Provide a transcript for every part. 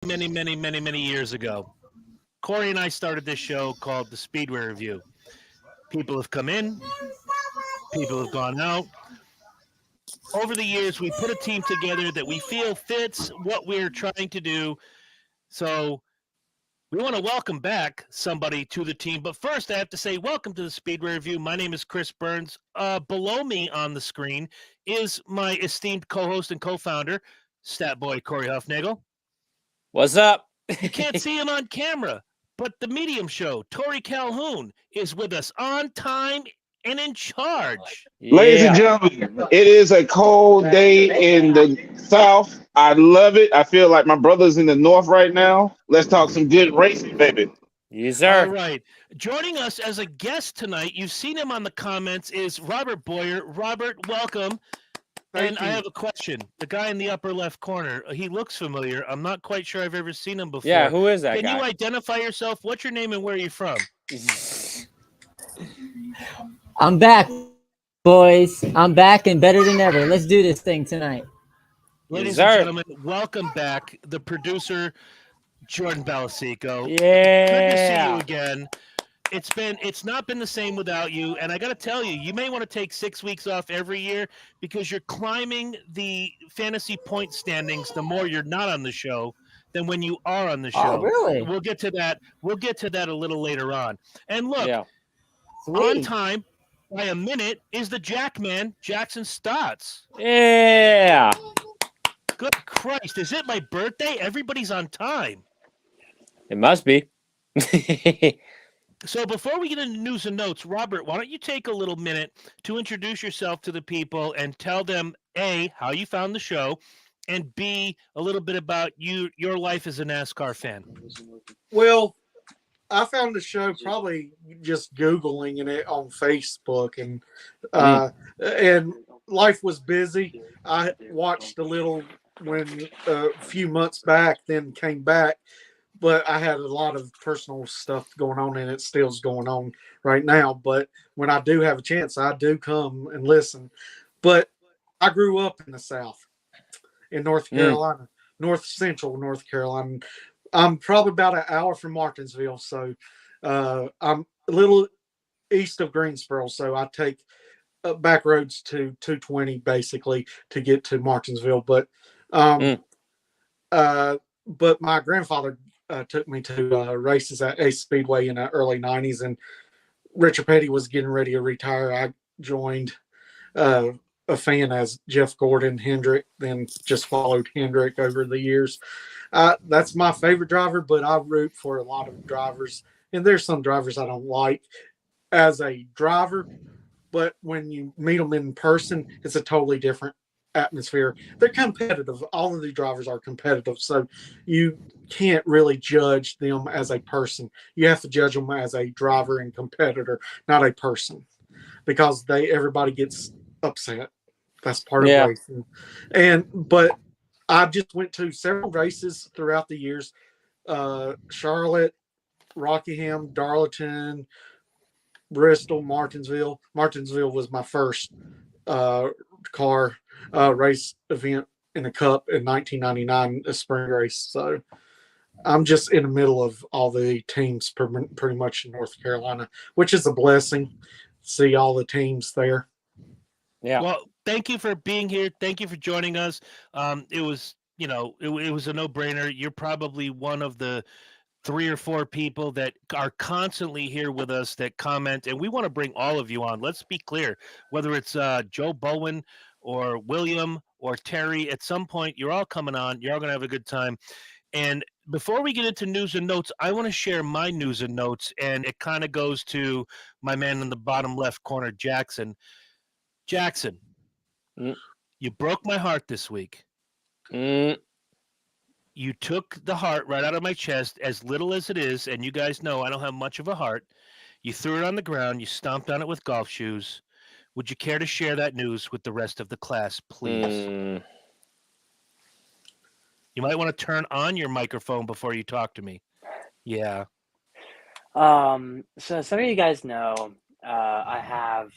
many years ago, Corey and I started this show called the Speedway Review. People have come in, people have gone out. Over the years, we put a team together that we feel fits what we're trying to do. So we want to welcome back somebody to the team. But first, I have to say, welcome to the Speedway Review. My name is Chris Burns. Below me on the screen is my esteemed co-host and co-founder, Stat Boy Corey Huffnagel. What's up? You can't see him on camera, but the medium show, Tori Calhoun, is with us on time and in charge. Ladies and gentlemen, it is a cold day in the South. I love it. I feel like my brother's in the North right now. Let's talk some good racing, baby. Yes, sir. All right. Joining us as a guest tonight, you've seen him on the comments, is Robert Boyer. Robert, welcome. I have a question. The guy in the upper left corner, he looks familiar. I'm not quite sure I've ever seen him before. Yeah, who is that guy? Can you identify yourself? What's your name and where are you from? I'm back, boys. I'm back and better than ever. Let's do this thing tonight. Ladies and gentlemen, welcome back. The producer, Jordan Balasico. Yeah. Good to see you again. It's not been the same without you. And I got to tell you, you may want to take 6 weeks off every year because you're climbing the fantasy point standings the more you're not on the show than when you are on the show. Oh, really? We'll get to that. We'll get to that a little later on. And look, Sweet. on time by a minute is the Jackman, Jackson Stotts. Yeah. Good Christ. Is it my birthday? Everybody's on time. It must be. So before we get into news and notes, Robert, why don't you take a little minute to introduce yourself to the people and tell them, A, how you found the show, and B, a little bit about your life as a NASCAR fan. Well, I found the show probably just Googling it on Facebook, and life was busy. I watched a little when a few months back, then came back. But I had a lot of personal stuff going on, and it still's going on right now. But when I do have a chance, I do come and listen. But I grew up in the South, in North Carolina, North Central North Carolina. I'm probably about an hour from Martinsville, so I'm a little east of Greensboro. So I take back roads to 220 basically to get to Martinsville. But my grandfather took me to races at Ace Speedway in the early 90s, and Richard Petty was getting ready to retire. I joined a fan as Jeff Gordon, Hendrick, then just followed Hendrick over the years. That's my favorite driver, but I root for a lot of drivers, and there's some drivers I don't like as a driver, but when you meet them in person, it's a totally different atmosphere. They're competitive. All of the drivers are competitive, so you can't really judge them as a person. You have to judge them as a driver and competitor, not a person, because everybody gets upset. That's part of racing. But I just went to several races throughout the years. Charlotte, Rockingham, Darlington, Bristol, Martinsville. Martinsville was my first car race event in the Cup in 1999, a spring race. So I'm just in the middle of all the teams pretty much in North Carolina, which is a blessing. See all the teams there. Yeah. Well, thank you for being here. Thank you for joining us. It was, it was a no-brainer. You're probably one of the 3 or 4 people that are constantly here with us that comment, and we want to bring all of you on. Let's be clear, whether it's Joe Bowen or William or Terry, at some point, you're all coming on. You're all going to have a good time. And before we get into news and notes, I want to share my news and notes, and it kind of goes to my man in the bottom left corner, Jackson. Jackson, you broke my heart this week. You took the heart right out of my chest, as little as it is, and you guys know I don't have much of a heart. You threw it on the ground. You stomped on it with golf shoes. Would you care to share that news with the rest of the class, please? You might want to turn on your microphone before you talk to me. Yeah. So some of you guys know I have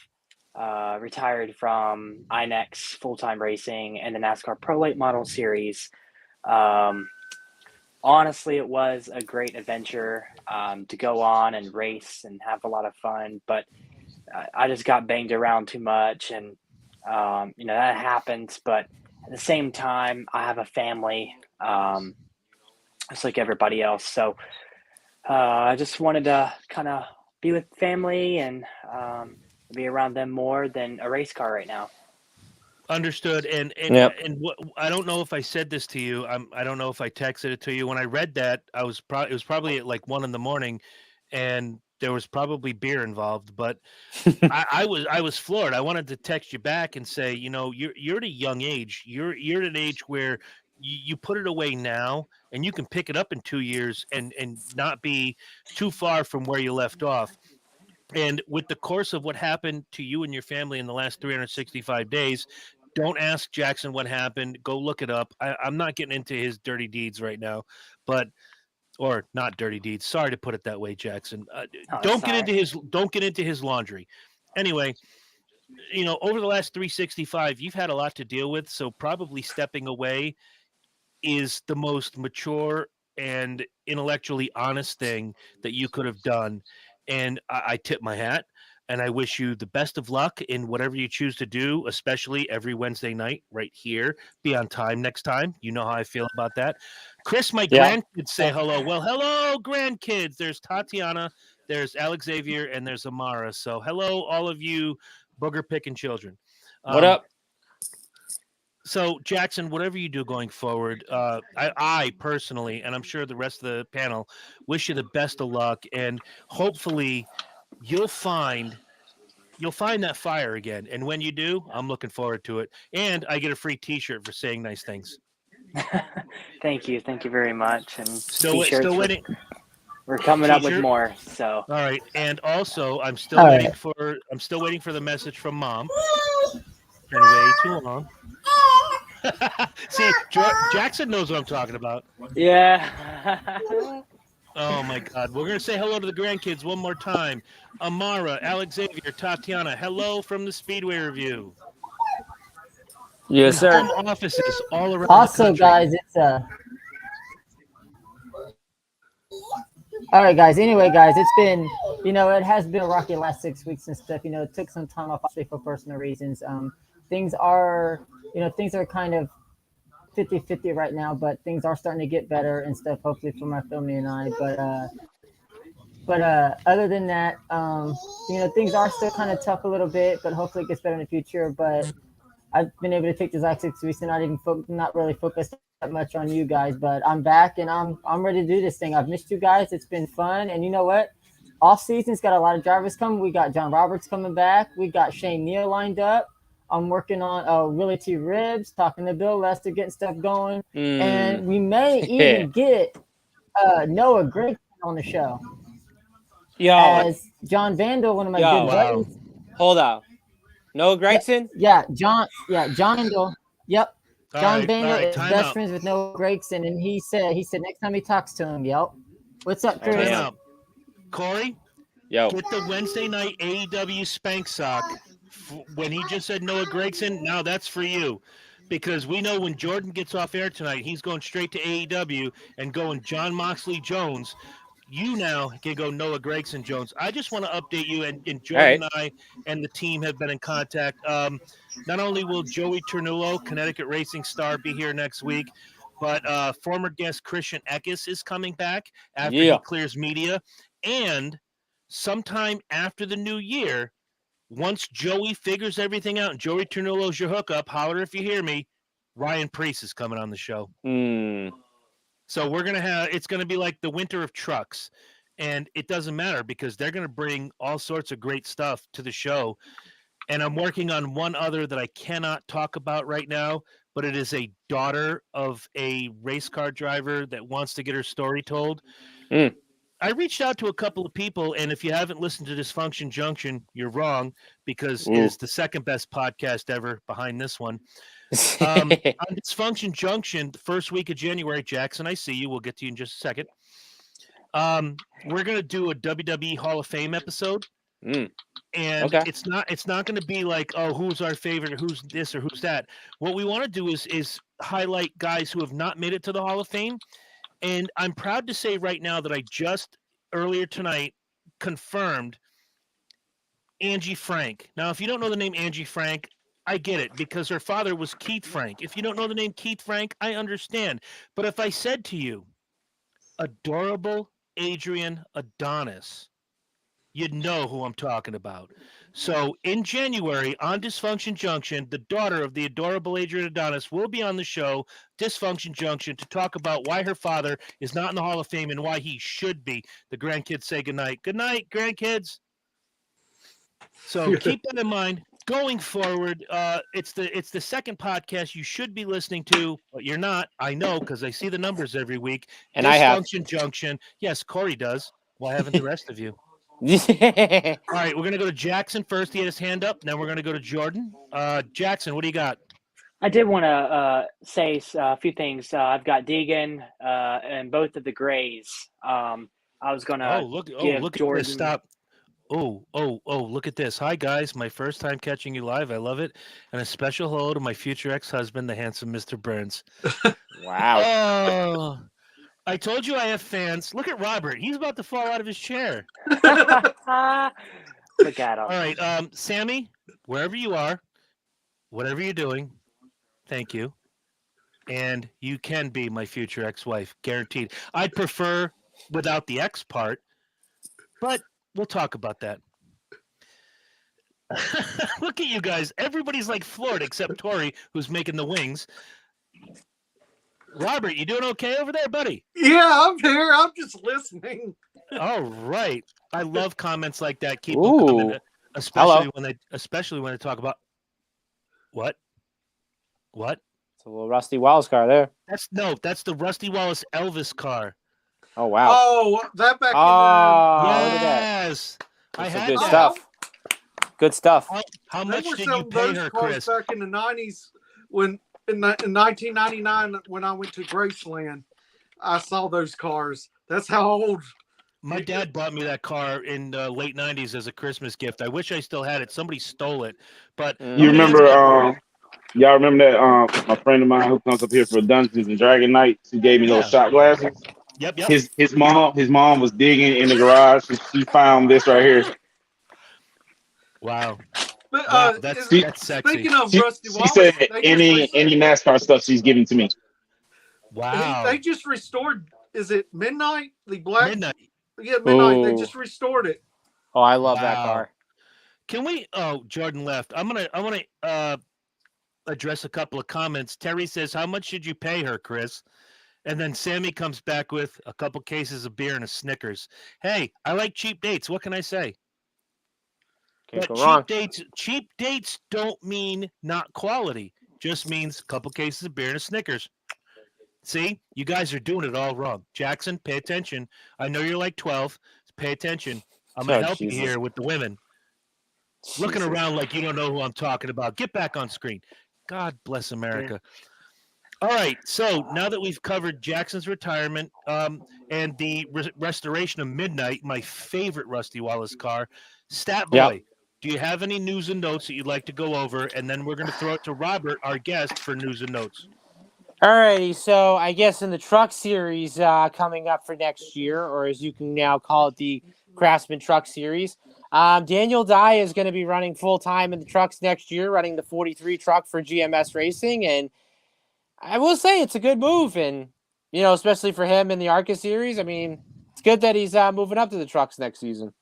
retired from INEX full-time racing and the NASCAR Pro Late Model Series. honestly, it was a great adventure to go on and race and have a lot of fun. But I just got banged around too much, and that happens. But at the same time, I have a family, just like everybody else. So I just wanted to kind of be with family and be around them more than a race car right now. Understood. And Yep. what I don't know if I said this to you. I don't know if I texted it to you. When I read that, it was probably at like 1 a.m, and there was probably beer involved. But I was floored. I wanted to text you back and say, you're at a young age. You're at an age where you put it away now, and you can pick it up in 2 years and not be too far from where you left off. And with the course of what happened to you and your family in the last 365 days, don't ask Jackson what happened. Go look it up. I'm not getting into his dirty deeds right now, or not dirty deeds. Sorry to put it that way, Jackson. Don't get into his laundry. Anyway, over the last 365, you've had a lot to deal with. So probably stepping away is the most mature and intellectually honest thing that you could have done. And I tip my hat, and I wish you the best of luck in whatever you choose to do, especially every Wednesday night right here. Be on time next time. You know how I feel about that. Chris, my grandkids say hello. Well, hello, grandkids. There's Tatiana, there's Alex Xavier, and there's Amara. So hello, all of you booger-picking children. What up? So, Jackson, whatever you do going forward, I personally, and I'm sure the rest of the panel, wish you the best of luck, and hopefully you'll find that fire again. And when you do, I'm looking forward to it. And I get a free T-shirt for saying nice things. Thank you very much. And Still waiting. We're coming up with T-shirt? more. So All right, and also I'm still waiting for the message from Mom. Been way too long. See, Jackson knows what I'm talking about. yeah. Oh my God. We're going to say hello to the grandkids one more time. Amara, Alex Xavier, Tatiana, hello from the Speedway Review. Yes, sir. Home offices all around Also, the country. guys, it's all right, guys. Anyway, guys, it's been, it has been a rocky last 6 weeks and stuff. It took some time off, obviously, for personal reasons. Things are kind of 50-50 right now, but things are starting to get better and stuff, hopefully for my family and I. But other than that, things are still kind of tough a little bit, but hopefully it gets better in the future. But I've been able to take these last 6 weeks and not really focused that much on you guys. But I'm back and I'm ready to do this thing. I've missed you guys. It's been fun, and you know what? Off season's got a lot of drivers coming. We got John Roberts coming back. We got Shane Neal lined up. I'm working on Willie T. Ribs, talking to Bill Lester, getting stuff going. And we may even get Noah Gragson on the show. As John Vandal, one of my good buddies. Hold on. Noah Gragson? John Vandal. Yep. John Vandal is best friends with Noah Gragson, and he said next time he talks to him, what's up, Chris? Corey? Yo. Get the Wednesday night AEW Spank Sock. When he just said Noah Gragson, now that's for you. Because we know when Jordan gets off air tonight, he's going straight to AEW and going John Moxley Jones. You now can go Noah Gragson Jones. I just want to update you, and Jordan and I and the team have been in contact. Not only will Joey Ternullo, Connecticut racing star, be here next week, but former guest Christian Eckes is coming back after he clears media. And sometime after the new year, once Joey figures everything out and Joey Ternullo's your hookup, holler if you hear me, Ryan Preece is coming on the show. So it's going to be like the winter of trucks, and it doesn't matter because they're going to bring all sorts of great stuff to the show. And I'm working on one other that I cannot talk about right now, but it is a daughter of a race car driver that wants to get her story told. I reached out to a couple of people, and if you haven't listened to Dysfunction Junction, you're wrong because it's the second best podcast ever behind this one. On Dysfunction Junction, the first week of January, Jackson, I see you. We'll get to you in just a second. We're going to do a WWE Hall of Fame episode. And it's not going to be like, oh, who's our favorite, who's this or who's that. What we want to do is highlight guys who have not made it to the Hall of Fame And I'm proud to say right now that I just earlier tonight confirmed Angie Frank. Now, if you don't know the name Angie Frank, I get it because her father was Keith Frank. If you don't know the name Keith Frank, I understand. But if I said to you, adorable Adrian Adonis, you'd know who I'm talking about. So in January on Dysfunction Junction, the daughter of the adorable Adrian Adonis will be on the show, Dysfunction Junction, to talk about why her father is not in the Hall of Fame and why he should be. The grandkids say goodnight. Good night, grandkids. So keep that in mind. Going forward, it's the second podcast you should be listening to, but you're not. I know because I see the numbers every week. And I have. Dysfunction Junction. Yes, Corey does. Why haven't the rest of you? All right, we're gonna go to Jackson first. He had his hand up. Then we're gonna go to Jordan. Jackson, what do you got? I did want to say a few things. I've got Deegan and both of the Grays. I was gonna look give at Jordan. this. Stop. Look at this. Hi, guys. My first time catching you live. I love it. And a special hello to my future ex-husband, the handsome Mr. Burns. Wow. Oh, I told you I have fans. Look at Robert. He's about to fall out of his chair. Look at him. All right, Sammy, wherever you are, whatever you're doing, thank you. And you can be my future ex-wife, guaranteed. I'd prefer without the X part, but we'll talk about that. Look at you guys. Everybody's like floored except Tori, who's making the wings. Robert, you doing okay over there, buddy? Yeah, I'm here. I'm just listening. All right. I love comments like that. Keep them coming, especially when they talk about what? It's a little Rusty Wallace car there. That's the Rusty Wallace Elvis car. Oh wow. Oh, that back look at that. Yes. I Some had good that. stuff. Good stuff. How they much were did you selling pay those her, cars Chris? back in the 90s when in 1999 when I went to Graceland. I saw those cars. That's how old. My dad bought me that car in the late 90s as a Christmas gift. I wish I still had it. Somebody stole it. But You remember, y'all remember that my friend of mine who comes up here for Dungeons and Dragon Nights, who gave me those shot glasses? Yep. His mom was digging in the garage and she found this right here. Wow. But That's sexy. speaking of Rusty She Wallace, said they any NASCAR stuff she's giving to me. Wow. They just restored. Is it Midnight? The black. Midnight. Yeah, Midnight. Ooh. They just restored it. Oh, I love that Wow. car. Can we? Oh, Jordan left. I want to address a couple of comments. Terry says, "How much did you pay her, Chris?" And then Sammy comes back with a couple cases of beer and a Snickers. Hey, I like cheap dates. What can I say? Can't But go wrong. cheap dates don't mean not quality. Just means a couple cases of beer and a Snickers. See, you guys are doing it all wrong. Jackson, pay attention. I know you're like 12. Pay attention. I'm going to help you here with the women. Looking around like you don't know who I'm talking about. Get back on screen. God bless America. All right, so now that we've covered Jackson's retirement and the restoration of Midnight, my favorite Rusty Wallace car, Stat Boy, do you have any news and notes that you'd like to go over? And then we're going to throw it to Robert, our guest, for news and notes. Alrighty, so I guess in the truck series coming up for next year, or as you can now call it, the Craftsman Truck Series, Daniel Dye is going to be running full-time in the trucks next year, running the 43 truck for GMS Racing, and I will say it's a good move, and, especially for him in the ARCA series, I mean, it's good that he's moving up to the trucks next season.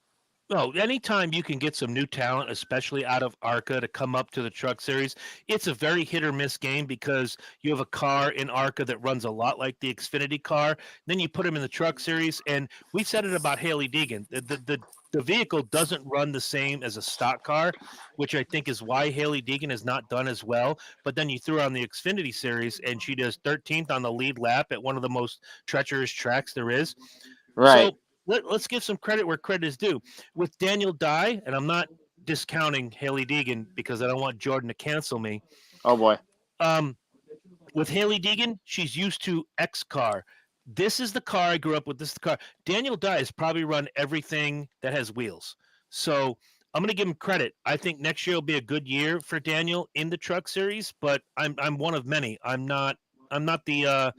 No, anytime you can get some new talent, especially out of ARCA, to come up to the truck series, it's a very hit or miss game because you have a car in ARCA that runs a lot like the Xfinity car. Then you put him in the truck series, and we said it about Hailie Deegan. The vehicle doesn't run the same as a stock car, which I think is why Hailie Deegan has not done as well. But then you threw her on the Xfinity series, and she does 13th on the lead lap at one of the most treacherous tracks there is. Right. So, let's give some credit where credit is due. With Daniel Dye, and I'm not discounting Hailie Deegan because I don't want Jordan to cancel me. Oh, boy. With Hailie Deegan, she's used to X car. This is the car I grew up with. This is the car. Daniel Dye has probably run everything that has wheels. So I'm going to give him credit. I think next year will be a good year for Daniel in the truck series, but I'm one of many. I'm not the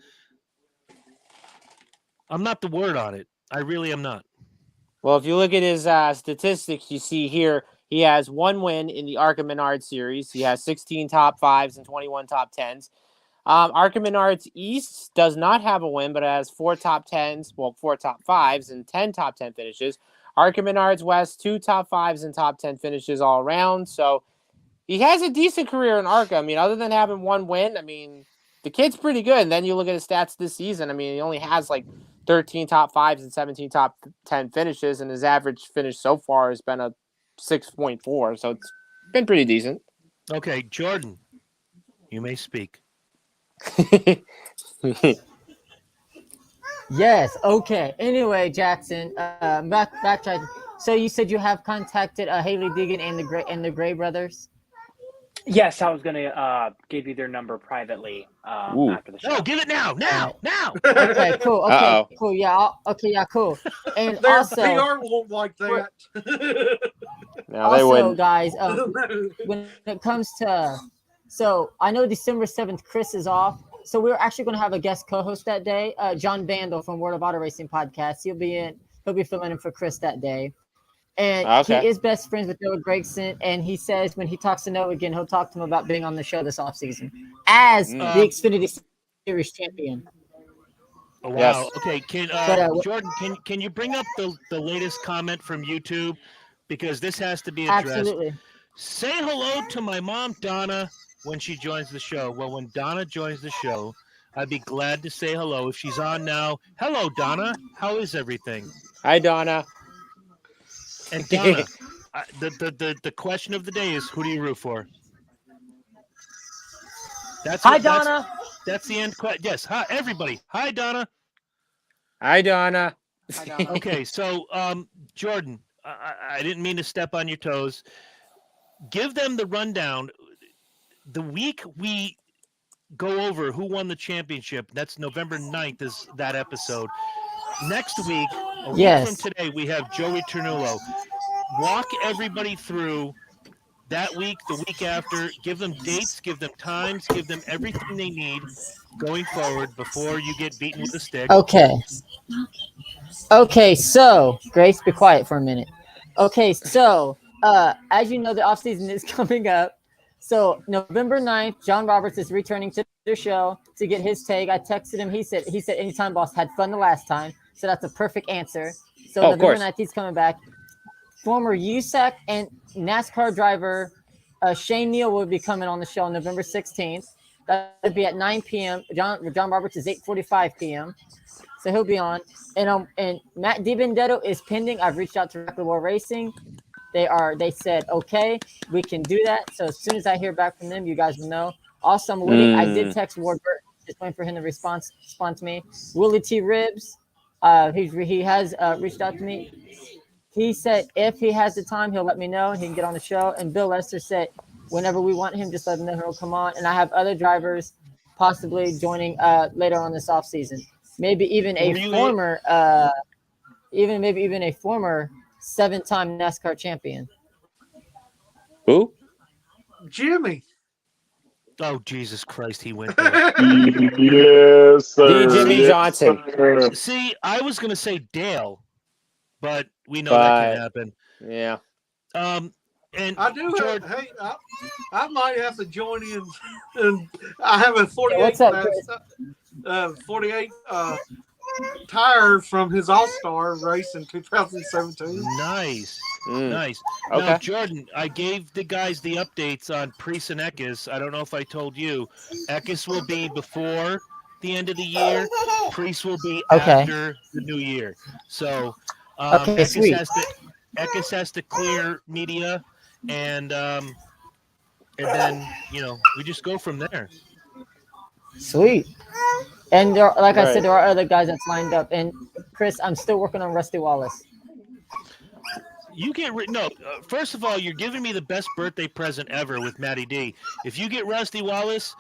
I'm not the word on it. I really am not. Well, if you look at his statistics, you see here he has 1 win in the ARCA Menard series. He has 16 top 5s and 21 top 10s. ARCA Menards East does not have a win, but it has 4 top 10s, 4 top 5s, and 10 top 10 finishes. ARCA Menards West, 2 top 5s and top 10 finishes all around. So he has a decent career in ARCA. I mean, other than having 1 win, I mean, the kid's pretty good. And then you look at his stats this season. I mean, he only has like 13 top 5s and 17 top 10 finishes, and his average finish so far has been a 6.4. So it's been pretty decent. Okay, Jordan, you may speak. Yes. Okay. Anyway, Jackson, backtrack. So you said you have contacted Haley Deegan and the Gray brothers. Yes, I was gonna give you their number privately after the show. No, give it now. Okay. Cool. Okay. Uh-oh. Cool. Yeah. Yeah. Cool. And Their also, PR won't like that. No, they wouldn't. guys, when it comes to, so I know December 7th, Chris is off. So we're actually going to have a guest co-host that day, John Vandal from World of Auto Racing podcast. He'll be filling in for Chris that day. And he is best friends with Noah Gragson. And he says when he talks to Noah again, he'll talk to him about being on the show this offseason as the Xfinity Series champion. Oh, wow. Yes. Okay. Jordan, can you bring up the latest comment from YouTube? Because this has to be addressed. Absolutely. Say hello to my mom, Donna, when she joins the show. Well, when Donna joins the show, I'd be glad to say hello. If she's on now, hello, Donna. How is everything? Hi, Donna. And Donna, the question of the day is, who do you root for? Hi, Donna. That's the end question. Yes. Hi, everybody. Hi, Donna. Hi, Donna. Okay. So, Jordan, I didn't mean to step on your toes. Give them the rundown. The week we go over who won the championship, that's November 9th is that episode. Next week, a week from today, we have Joey Ternullo. Walk everybody through that week, the week after. Give them dates, give them times, give them everything they need going forward before you get beaten with a stick. Okay, so Grace, be quiet for a minute. Okay, so as you know, the offseason is coming up. So November 9th, John Roberts is returning to the show to get his take. I texted him. He said anytime, boss, had fun the last time. So that's a perfect answer. So November 9th, he's coming back. Former USAC and NASCAR driver Shane Neal will be coming on the show on November 16th. That'll be at 9 p.m. John Roberts is 8:45 p.m. So he'll be on. And Matt DiBenedetto is pending. I've reached out to Rocket War Racing. They said, okay, we can do that. So as soon as I hear back from them, you guys will know. Also, I'm waiting. I did text Ward Burton, just waiting for him to respond to me. Willie T. Ribbs, he has reached out to me. He said if he has the time, he'll let me know. He can get on the show. And Bill Lester said whenever we want him, just let him know he'll come on. And I have other drivers possibly joining later on this offseason. Maybe even a former 7-time NASCAR champion. Who? Jimmy. Oh, Jesus Christ, he went there. Yes, sir. Jimmy Johnson. Sir. See, I was going to say Dale, but we know that can happen. Yeah. And I do. Jordan, Hey, I might have to join in. And I have a 48. What's up, Chris? 48 tire from his All-Star race in 2017. Nice. Okay. Now, Jordan, I gave the guys the updates on Priest and Eckes. I don't know if I told you. Eckes will be before the end of the year. Priest will be after the new year. So Eckes has to clear media, and then we just go from there. Sweet. And I said, there are other guys that's lined up. And Chris, I'm still working on Rusty Wallace. You get first of all, you're giving me the best birthday present ever with Matty D. If you get Rusty Wallace,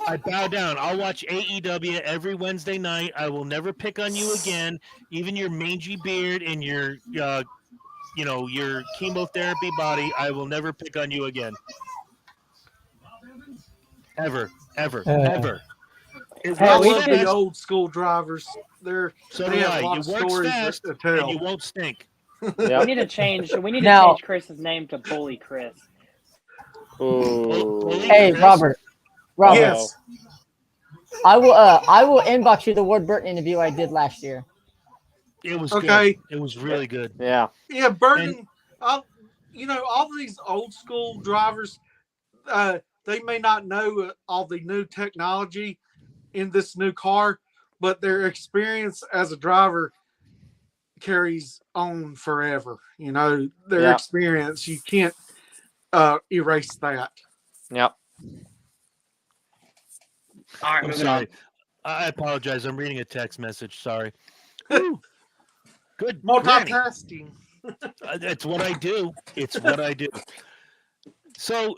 I bow down. I'll watch AEW every Wednesday night. I will never pick on you again. Even your mangy beard and your your chemotherapy body, I will never pick on you again. Ever. I love the old school drivers. So they do have I. a lot It of works stories fast, to tell. and you won't stink. Yep. We need to change Now- Chris's name to Bully Chris. Bully Hey, Chris? Robert. Yes. I will inbox you the Ward Burton interview I did last year. It was Okay. good. It was really good. Yeah. Yeah, Burton. All these old school drivers, they may not know all the new technology in this new car, but their experience as a driver carries on forever. Their Yeah. experience, you can't erase that. Yep. All right, I'm moving sorry. on. I apologize. I'm reading a text message. Sorry. Whew. Good. granny. Multitasking. That's what I do. It's what I do. So,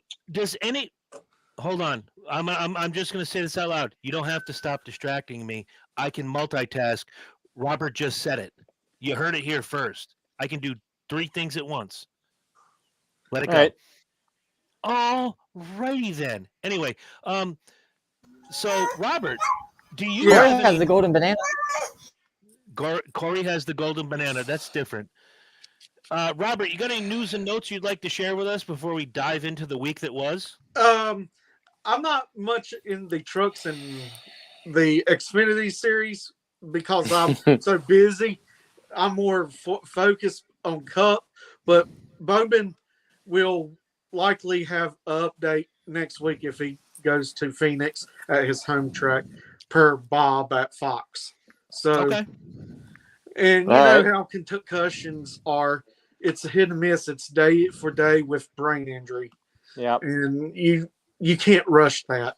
hold on. I'm just going to say this out loud. You don't have to stop distracting me. I can multitask. Robert just said it. You heard it here first. I can do 3 things at once. Let it All go. right. All righty then. Anyway, so Robert, do you Corey have has any? the golden banana. Corey has the golden banana. That's different. Robert, you got any news and notes you'd like to share with us before we dive into the week that was? I'm not much in the trucks and the Xfinity series because I'm so busy. I'm more focused on Cup, but Bowman will likely have an update next week if he goes to Phoenix at his home track, per Bob at Fox. So, Okay. and All right. how concussions are. It's a hit and miss. It's day for day with brain injury, Yep. and you can't rush that.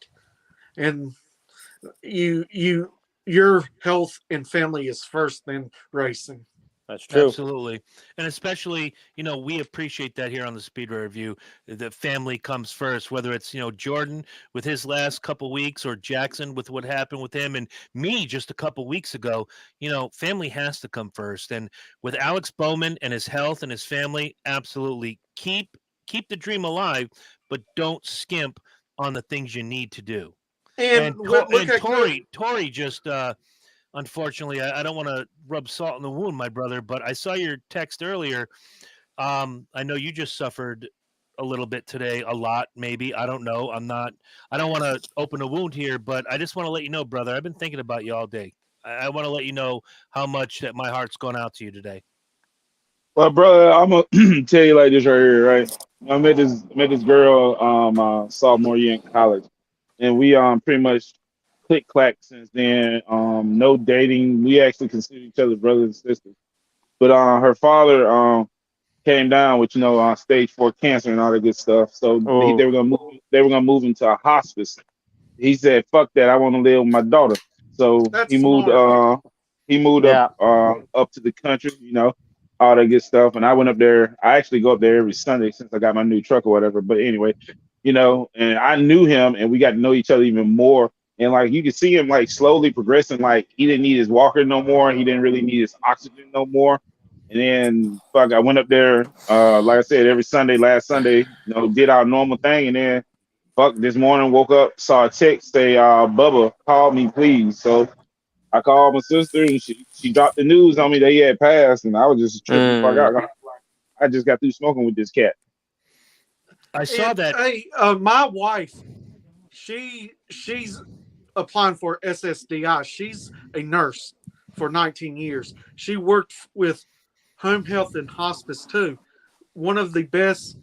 And your health and family is first, then racing. That's true. Absolutely. And especially, we appreciate that here on the Speedway Review. The family comes first, whether it's, Jordan with his last couple weeks or Jackson with what happened with him and me just a couple weeks ago. Family has to come first. And with Alex Bowman and his health and his family, absolutely keep the dream alive, but don't skimp on the things you need to do. And look at Tori just unfortunately, I don't want to rub salt in the wound, my brother, but I saw your text earlier. I know you just suffered a little bit today, a lot, maybe. I don't know. I don't want to open a wound here, but I just want to let you know, brother, I've been thinking about you all day. I want to let you know how much that my heart's gone out to you today. Well, brother, I'm gonna tell you like this right here, right? I met this girl sophomore year in college, and we pretty much click clack since then. No dating. We actually consider each other brothers and sisters. But her father came down with stage 4 cancer and all that good stuff. So they were gonna move. They were gonna move into a hospice. He said, "Fuck that! I want to live with my daughter." So That's he moved. smart. He moved up to the country. All that good stuff. And I went up there. I actually go up there every Sunday since I got my new truck or whatever. But anyway, and I knew him, and we got to know each other even more. And like you could see him like slowly progressing. Like he didn't need his walker no more. He didn't really need his oxygen no more. And then I went up there, like I said, every Sunday, last Sunday, did our normal thing. And then this morning, woke up, saw a text say, Bubba, call me, please. So I called my sister, and she dropped the news on me that he had passed, and I was just tripping the fuck out. I just got through smoking with this cat. I saw that. Hey, my wife, she's applying for SSDI. She's a nurse for 19 years. She worked with home health and hospice too. One of the best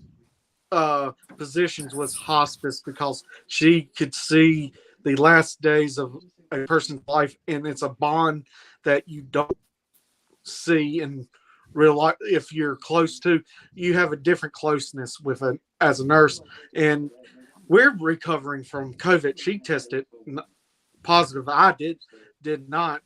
positions was hospice because she could see the last days of a person's life, and it's a bond that you don't see in real life. If you're close to, you have a different closeness with as a nurse. And we're recovering from COVID. She tested positive. I did not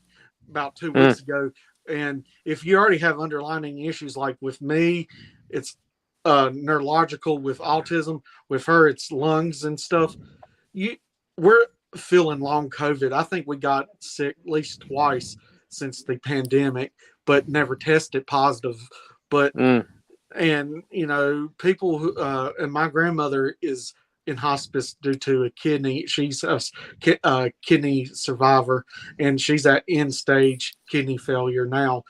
about 2 weeks ago. And if you already have underlying issues, like with me, it's neurological. With autism, with her, it's lungs and stuff. We're feeling long COVID. I think we got sick at least twice since the pandemic, but never tested positive. But and people who and my grandmother is in hospice due to a kidney. She's a kidney survivor, and she's at end stage kidney failure now,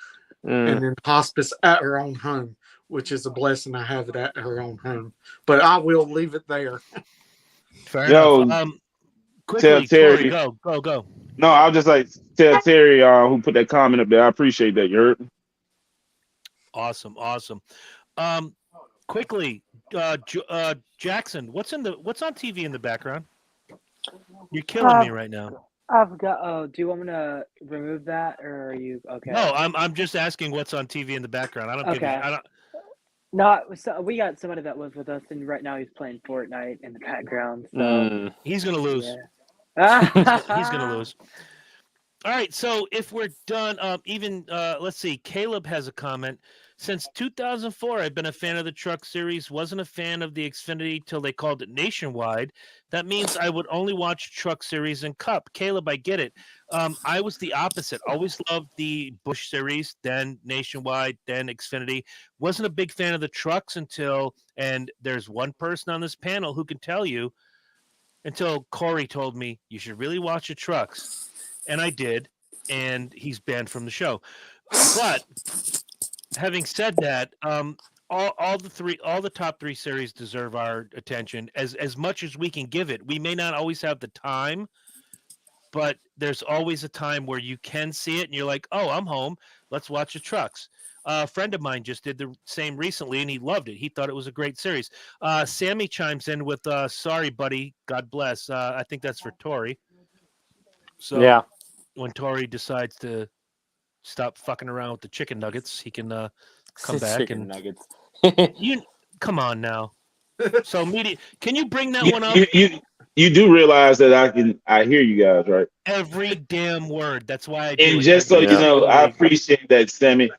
and in hospice at her own home, which is a blessing to have it at her own home. But I will leave it there. Fair Yo, enough. tell Quickly, Terry. Tori, go. No, I'll just like tell Terry who put that comment up there. I appreciate that. You heard? Awesome. Quickly, Jackson, what's on TV in the background? You're killing me right now. I've got. Oh, do you want me to remove that, or are you okay? No, I'm just asking what's on TV in the background. I don't give Okay. I don't. No, so we got somebody that lives with us, and right now he's playing Fortnite in the background. So He's gonna lose. yeah. He's gonna lose. All right, so if we're done, let's see. Caleb has a comment. Since 2004, I've been a fan of the Truck Series. Wasn't a fan of the Xfinity till they called it Nationwide. That means I would only watch Truck Series and Cup. Caleb, I get it. I was the opposite. Always loved the Busch Series, then Nationwide, then Xfinity. Wasn't a big fan of the trucks and there's one person on this panel who can tell you, until Corey told me you should really watch the trucks. And I did, and he's banned from the show. But having said that, all the top three series deserve our attention as much as we can give it. We may not always have the time, but there's always a time where you can see it and you're like, oh, I'm home. Let's watch the trucks. A friend of mine just did the same recently, and he loved it. He thought it was a great series. Sammy chimes in with, sorry, buddy. God bless. I think that's for Tori. So Yeah. when Tori decides to stop fucking around with the chicken nuggets, he can come back Chicken and nuggets. you come on now. So media, can you bring that You, one up? you do realize that I hear you guys, right? Every damn word. That's why I do And it just so every you know, single I week. appreciate that, Sammy.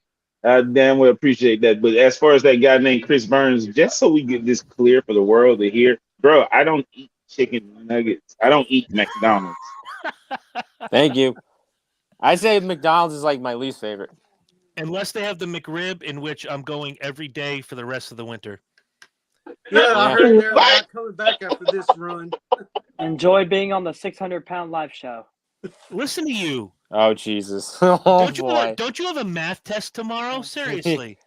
I damn well appreciate that. But as far as that guy named Chris Burns, just so we get this clear for the world to hear, bro, I don't eat chicken nuggets. I don't eat McDonald's. Thank you. I say McDonald's is like my least favorite. Unless they have the McRib, in which I'm going every day for the rest of the winter. Yeah, I heard they're not coming back after this run. Enjoy being on the 600-pound live show. Listen to you. Oh Jesus! Oh Don't you have a math test tomorrow? Seriously.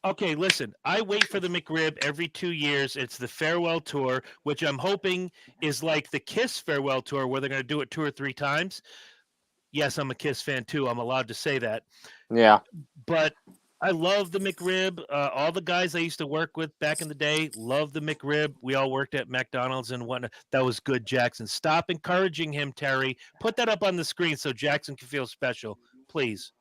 Okay, listen. I wait for the McRib every 2 years. It's the farewell tour, which I'm hoping is like the Kiss farewell tour, where they're going to do it 2 or 3 times. Yes, I'm a Kiss fan too. I'm allowed to say that. Yeah. But I love the McRib. All the guys I used to work with back in the day love the McRib. We all worked at McDonald's and whatnot. That was good, Jackson. Stop encouraging him, Terry. Put that up on the screen so Jackson can feel special. Please.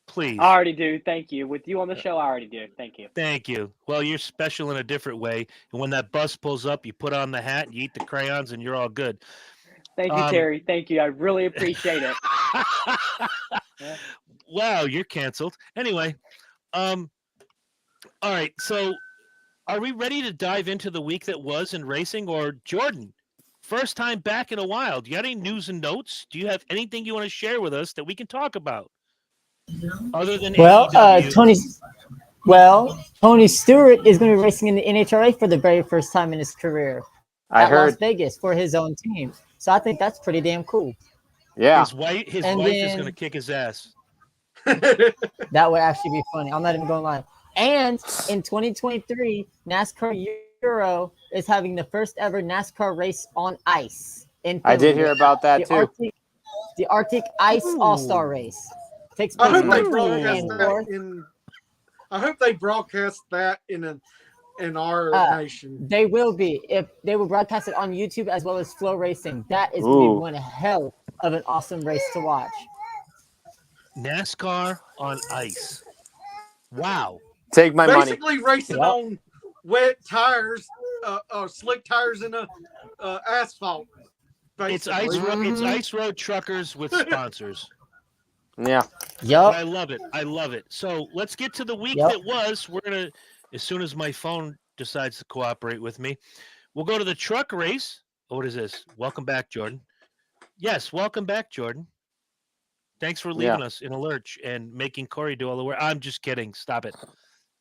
Please. I already do. Thank you. With you on the show, I already do. Thank you. Thank you. Well, you're special in a different way. And when that bus pulls up, you put on the hat, and you eat the crayons, and you're all good. Thank you, Terry. Thank you. I really appreciate it. Wow, you're canceled. Anyway, all right. So, are we ready to dive into the week that was in racing? Or Jordan, first time back in a while. Do you have any news and notes? Do you have anything you want to share with us that we can talk about? Other than AEW? Tony Stewart is going to be racing in the NHRA for the very first time in his career at Las Vegas for his own team. So I think that's pretty damn cool. Yeah. His wife is going to kick his ass. That would actually be funny. I'm not even going to lie. And in 2023, NASCAR Euro is having the first ever NASCAR race on ice. I did hear about that too. The Arctic Ice All-Star Race takes place I hope they broadcast that in our nation. They will be. If they will broadcast it on YouTube as well as Flow Racing. That is going to be one hell of an awesome race to watch. NASCAR on ice. Wow. Take my money. Basically racing on wet tires, slick tires in asphalt. Basically. It's ice road truckers with sponsors. Yeah. Yep. I love it. I love it. So let's get to the week that was. We're gonna, as soon as my phone decides to cooperate with me, we'll go to the truck race. Oh, what is this? Welcome back, Jordan. Yes, welcome back, Jordan. Thanks for leaving us in a lurch and making Corey do all the work. I'm just kidding. Stop it.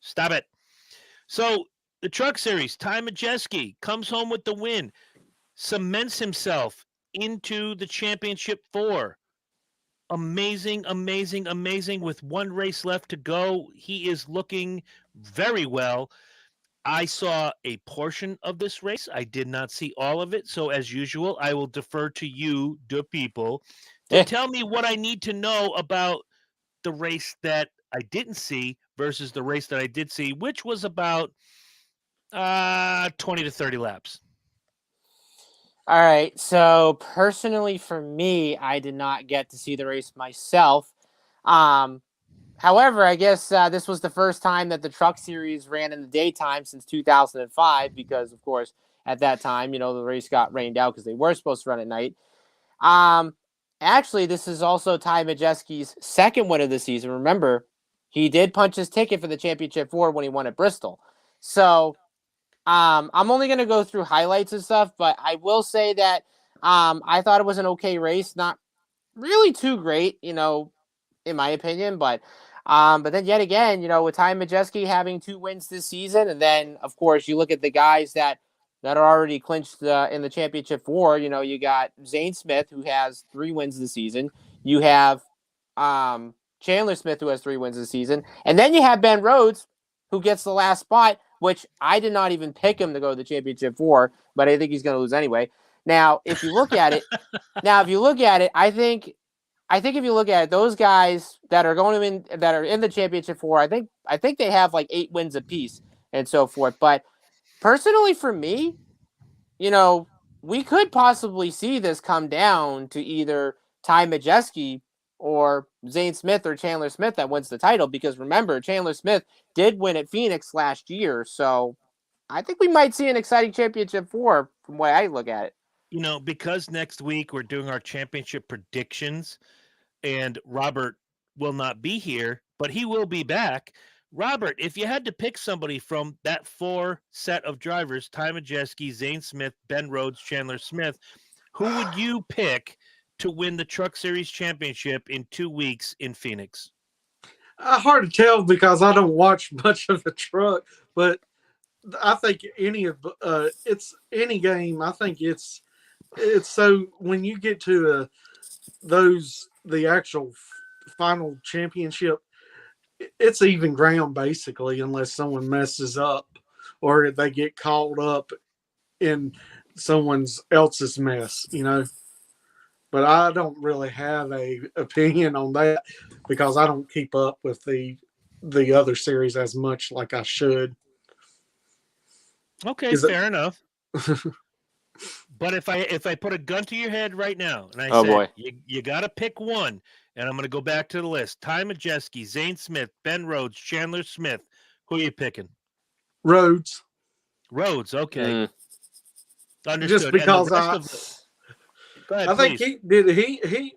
Stop it. So The Truck Series, Ty Majeski comes home with the win, cements himself into the championship 4. Amazing, amazing, amazing. With one race left to go, he is looking very well. I saw a portion of this race. I did not see all of it. So, as usual, I will defer to you, the people, to tell me what I need to know about the race that I didn't see versus the race that I did see, which was about 20 to 30 laps. All right. So personally, for me, I did not get to see the race myself. However, I guess this was the first time that the Truck Series ran in the daytime since 2005, because, of course, at that time, the race got rained out because they were supposed to run at night. Actually, this is also Ty Majeski's second win of the season. Remember, he did punch his ticket for the championship 4 when he won at Bristol. So I'm only going to go through highlights and stuff, but I will say that I thought it was an okay race. Not really too great, in my opinion, but then yet again, with Ty Majeski having 2 wins this season, and then of course you look at the guys that are already clinched in the championship 4. You got Zane Smith, who has 3 wins this season. You have Chandler Smith, who has 3 wins this season, and then you have Ben Rhodes, who gets the last spot, which I did not even pick him to go to the championship 4, but I think he's going to lose anyway. Now, if you look at it, I think if you look at it, those guys that are that are in the championship 4, I think they have like 8 wins apiece and so forth. But personally, for me, we could possibly see this come down to either Ty Majeski or Zane Smith or Chandler Smith that wins the title, because remember, Chandler Smith did win at Phoenix last year. So I think we might see an exciting championship 4 from the way I look at it. Because next week we're doing our championship predictions, and Robert will not be here, but he will be back. Robert, if you had to pick somebody from that 4 set of drivers, Ty Majeski, Zane Smith, Ben Rhodes, Chandler Smith, who would you pick to win the Truck Series championship in 2 weeks in Phoenix? Hard to tell because I don't watch much of the truck, but I think it's any game. I think it's so when you get to the actual final championship, it's even ground basically, unless someone messes up or they get caught up in someone else's mess, But I don't really have a opinion on that because I don't keep up with the other series as much like I should. Okay, fair enough. But if I put a gun to your head right now and I said, you got to pick one, and I'm going to go back to the list: Ty Majeski, Zane Smith, Ben Rhodes, Chandler Smith. Who are you picking? Rhodes. Rhodes. Okay. Understood. Just because Go ahead, I think please.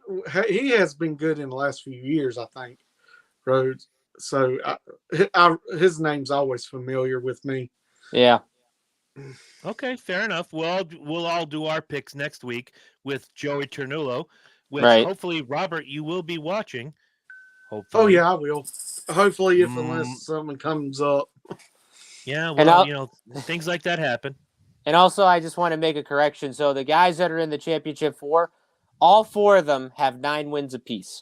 he has been good in the last few years. I think Rhodes. So his name's always familiar with me. Yeah. Okay, fair enough. We'll all do our picks next week with Joey Ternullo, which hopefully, Robert, you will be watching. Hopefully. Oh yeah, I will. Hopefully, unless someone comes up. Yeah, well, things like that happen. And also, I just want to make a correction. So the guys that are in the championship 4, all 4 of them have 9 wins apiece.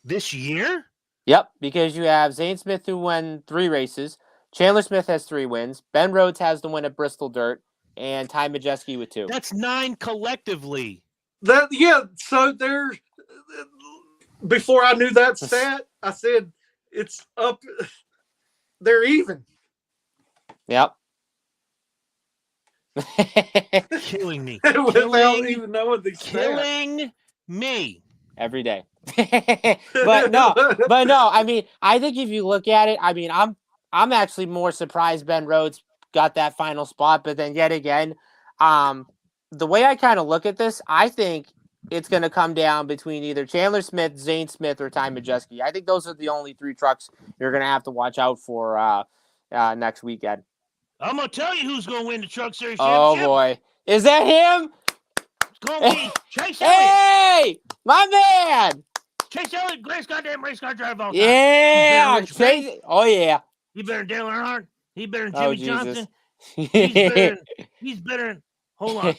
This year? Yep, because you have Zane Smith, who won 3 races. Chandler Smith has 3 wins. Ben Rhodes has the win at Bristol Dirt, and Ty Majeski with 2. That's 9 collectively. So there. Before I knew that stat, I said it's up. They're even. Yep. Killing me. Without even knowing the killing me every day. but no. I mean, I think if you look at it, I mean, I'm actually more surprised Ben Rhodes got that final spot. But then yet again, the way I kind of look at this, I think it's going to come down between either Chandler Smith, Zane Smith, or Ty Majeski. I think those are the only 3 trucks you're going to have to watch out for next weekend. I'm going to tell you who's going to win the Truck Series championship. Oh, boy. Is that him? It's going to be Chase Elliott. Hey, my man. Chase Elliott, greatest goddamn race car driver of all time. Yeah. Chase. Oh, yeah. You better Dale Earnhardt. He better than Oh, Jimmy Jesus. Johnson. He's better than. Hold on.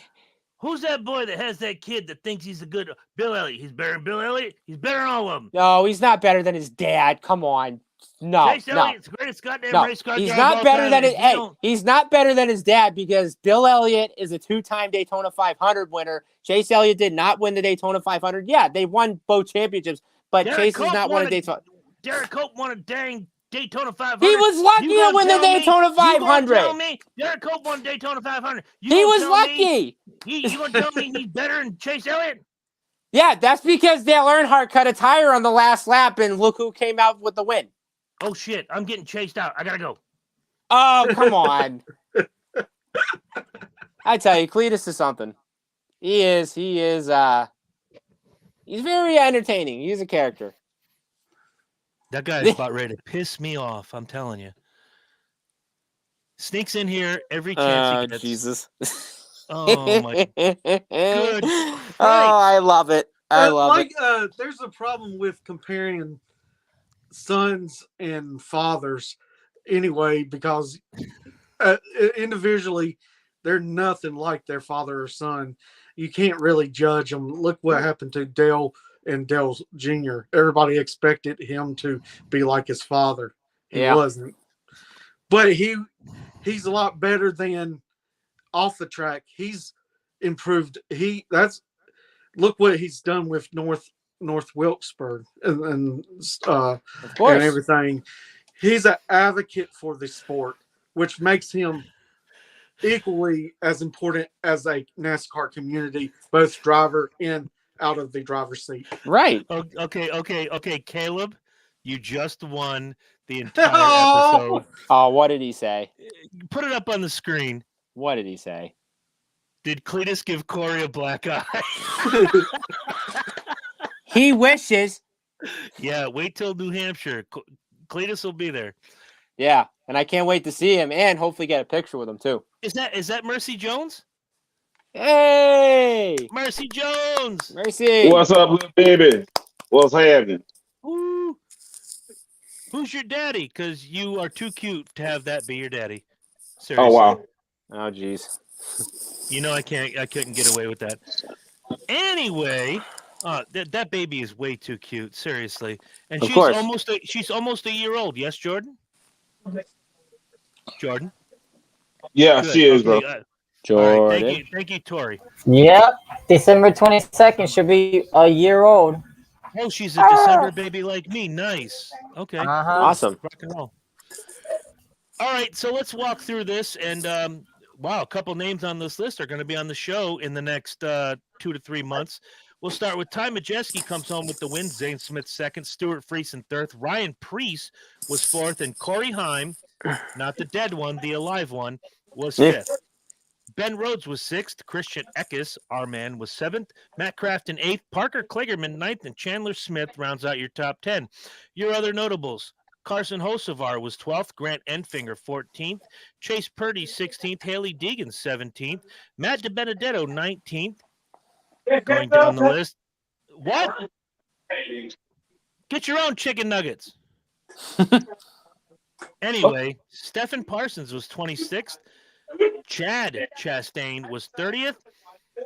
Who's that boy that has that kid that thinks he's a good Bill Elliott? He's better than Bill Elliott. He's better than all of them. No, he's not better than his dad. Come on. No, Chase no. Elliott's the greatest goddamn No, race car he's driver of not all better time, than and his. if you Hey, don't- he's not better than his dad because Bill Elliott is a 2-time Daytona 500 winner. Chase Elliott did not win the Daytona 500. Yeah, they won both championships, but Derek Chase has Cope not won won a a- Daytona. Derek Cope won a dang Daytona 500. He was lucky You to gonna win the tell me- Daytona You gonna 500. tell me Derek Cope won Daytona 500? You He gonna was tell lucky. Me, you gonna tell me he's better than Chase Elliott? Yeah, that's because Dale Earnhardt cut a tire on the last lap, and look who came out with the win. Oh shit! I'm getting chased out. I gotta go. Oh, come on. I tell you, Cletus is something. He is he's very entertaining. He's a character. That guy is about ready to piss me off. I'm telling you. Sneaks in here every chance he gets. Jesus. Oh my! Good. Christ. Oh, I love it. I love it. There's a problem with comparing sons and fathers anyway, because individually they're nothing like their father or son. You can't really judge them. Look what happened to Dale and Dale Jr. Everybody expected him to be like his father. He wasn't. But he's a lot better than off the track. He's improved. Look what he's done with North Wilkesburg and everything. He's an advocate for the sport, which makes him equally as important as a NASCAR community, both driver and out of the driver's seat. Right. Okay, Caleb, you just won the entire episode. Oh, what did he say? Put it up on the screen. What did he say? Did Cletus give Corey a black eye? He wishes. Yeah, wait till New Hampshire. Cletus will be there. Yeah, and I can't wait to see him and hopefully get a picture with him too. Is that Mercy Jones? Hey, Mercy Jones. Mercy. What's up, little baby? What's happening? Ooh. Who's your daddy? Because you are too cute to have that be your daddy. Seriously. Oh wow. Oh jeez. You know I couldn't get away with that. Anyway, that baby is way too cute. Seriously, and Of course. she's almost a year old. Yes, Jordan. Jordan. Yeah, Good. she is, bro. Okay, Jordan. all right, thank you, Tori. Yep. December 22nd should be a year old. Oh, she's a December baby like me. Nice. Okay. Awesome. Rock and roll. All right, so let's walk through this, and wow, a couple names on this list are going to be on the show in the next 2 to 3 months. We'll start with Ty Majeski comes home with the win. Zane Smith second, Stuart Friesen third, Ryan Preece was fourth, and Corey Heim, not the dead one, the alive one, was fifth. Ben Rhodes was sixth, Christian Eckes, our man, was seventh, Matt Crafton eighth, Parker Kligerman ninth, and Chandler Smith rounds out your top 10. Your other notables: Carson Hocevar was 12th, Grant Enfinger 14th, Chase Purdy 16th, Haley Deegan 17th, Matt DiBenedetto 19th. Going down the list. What? Get your own chicken nuggets. Anyway, Stephen Parsons was 26th. Chad Chastain was 30th.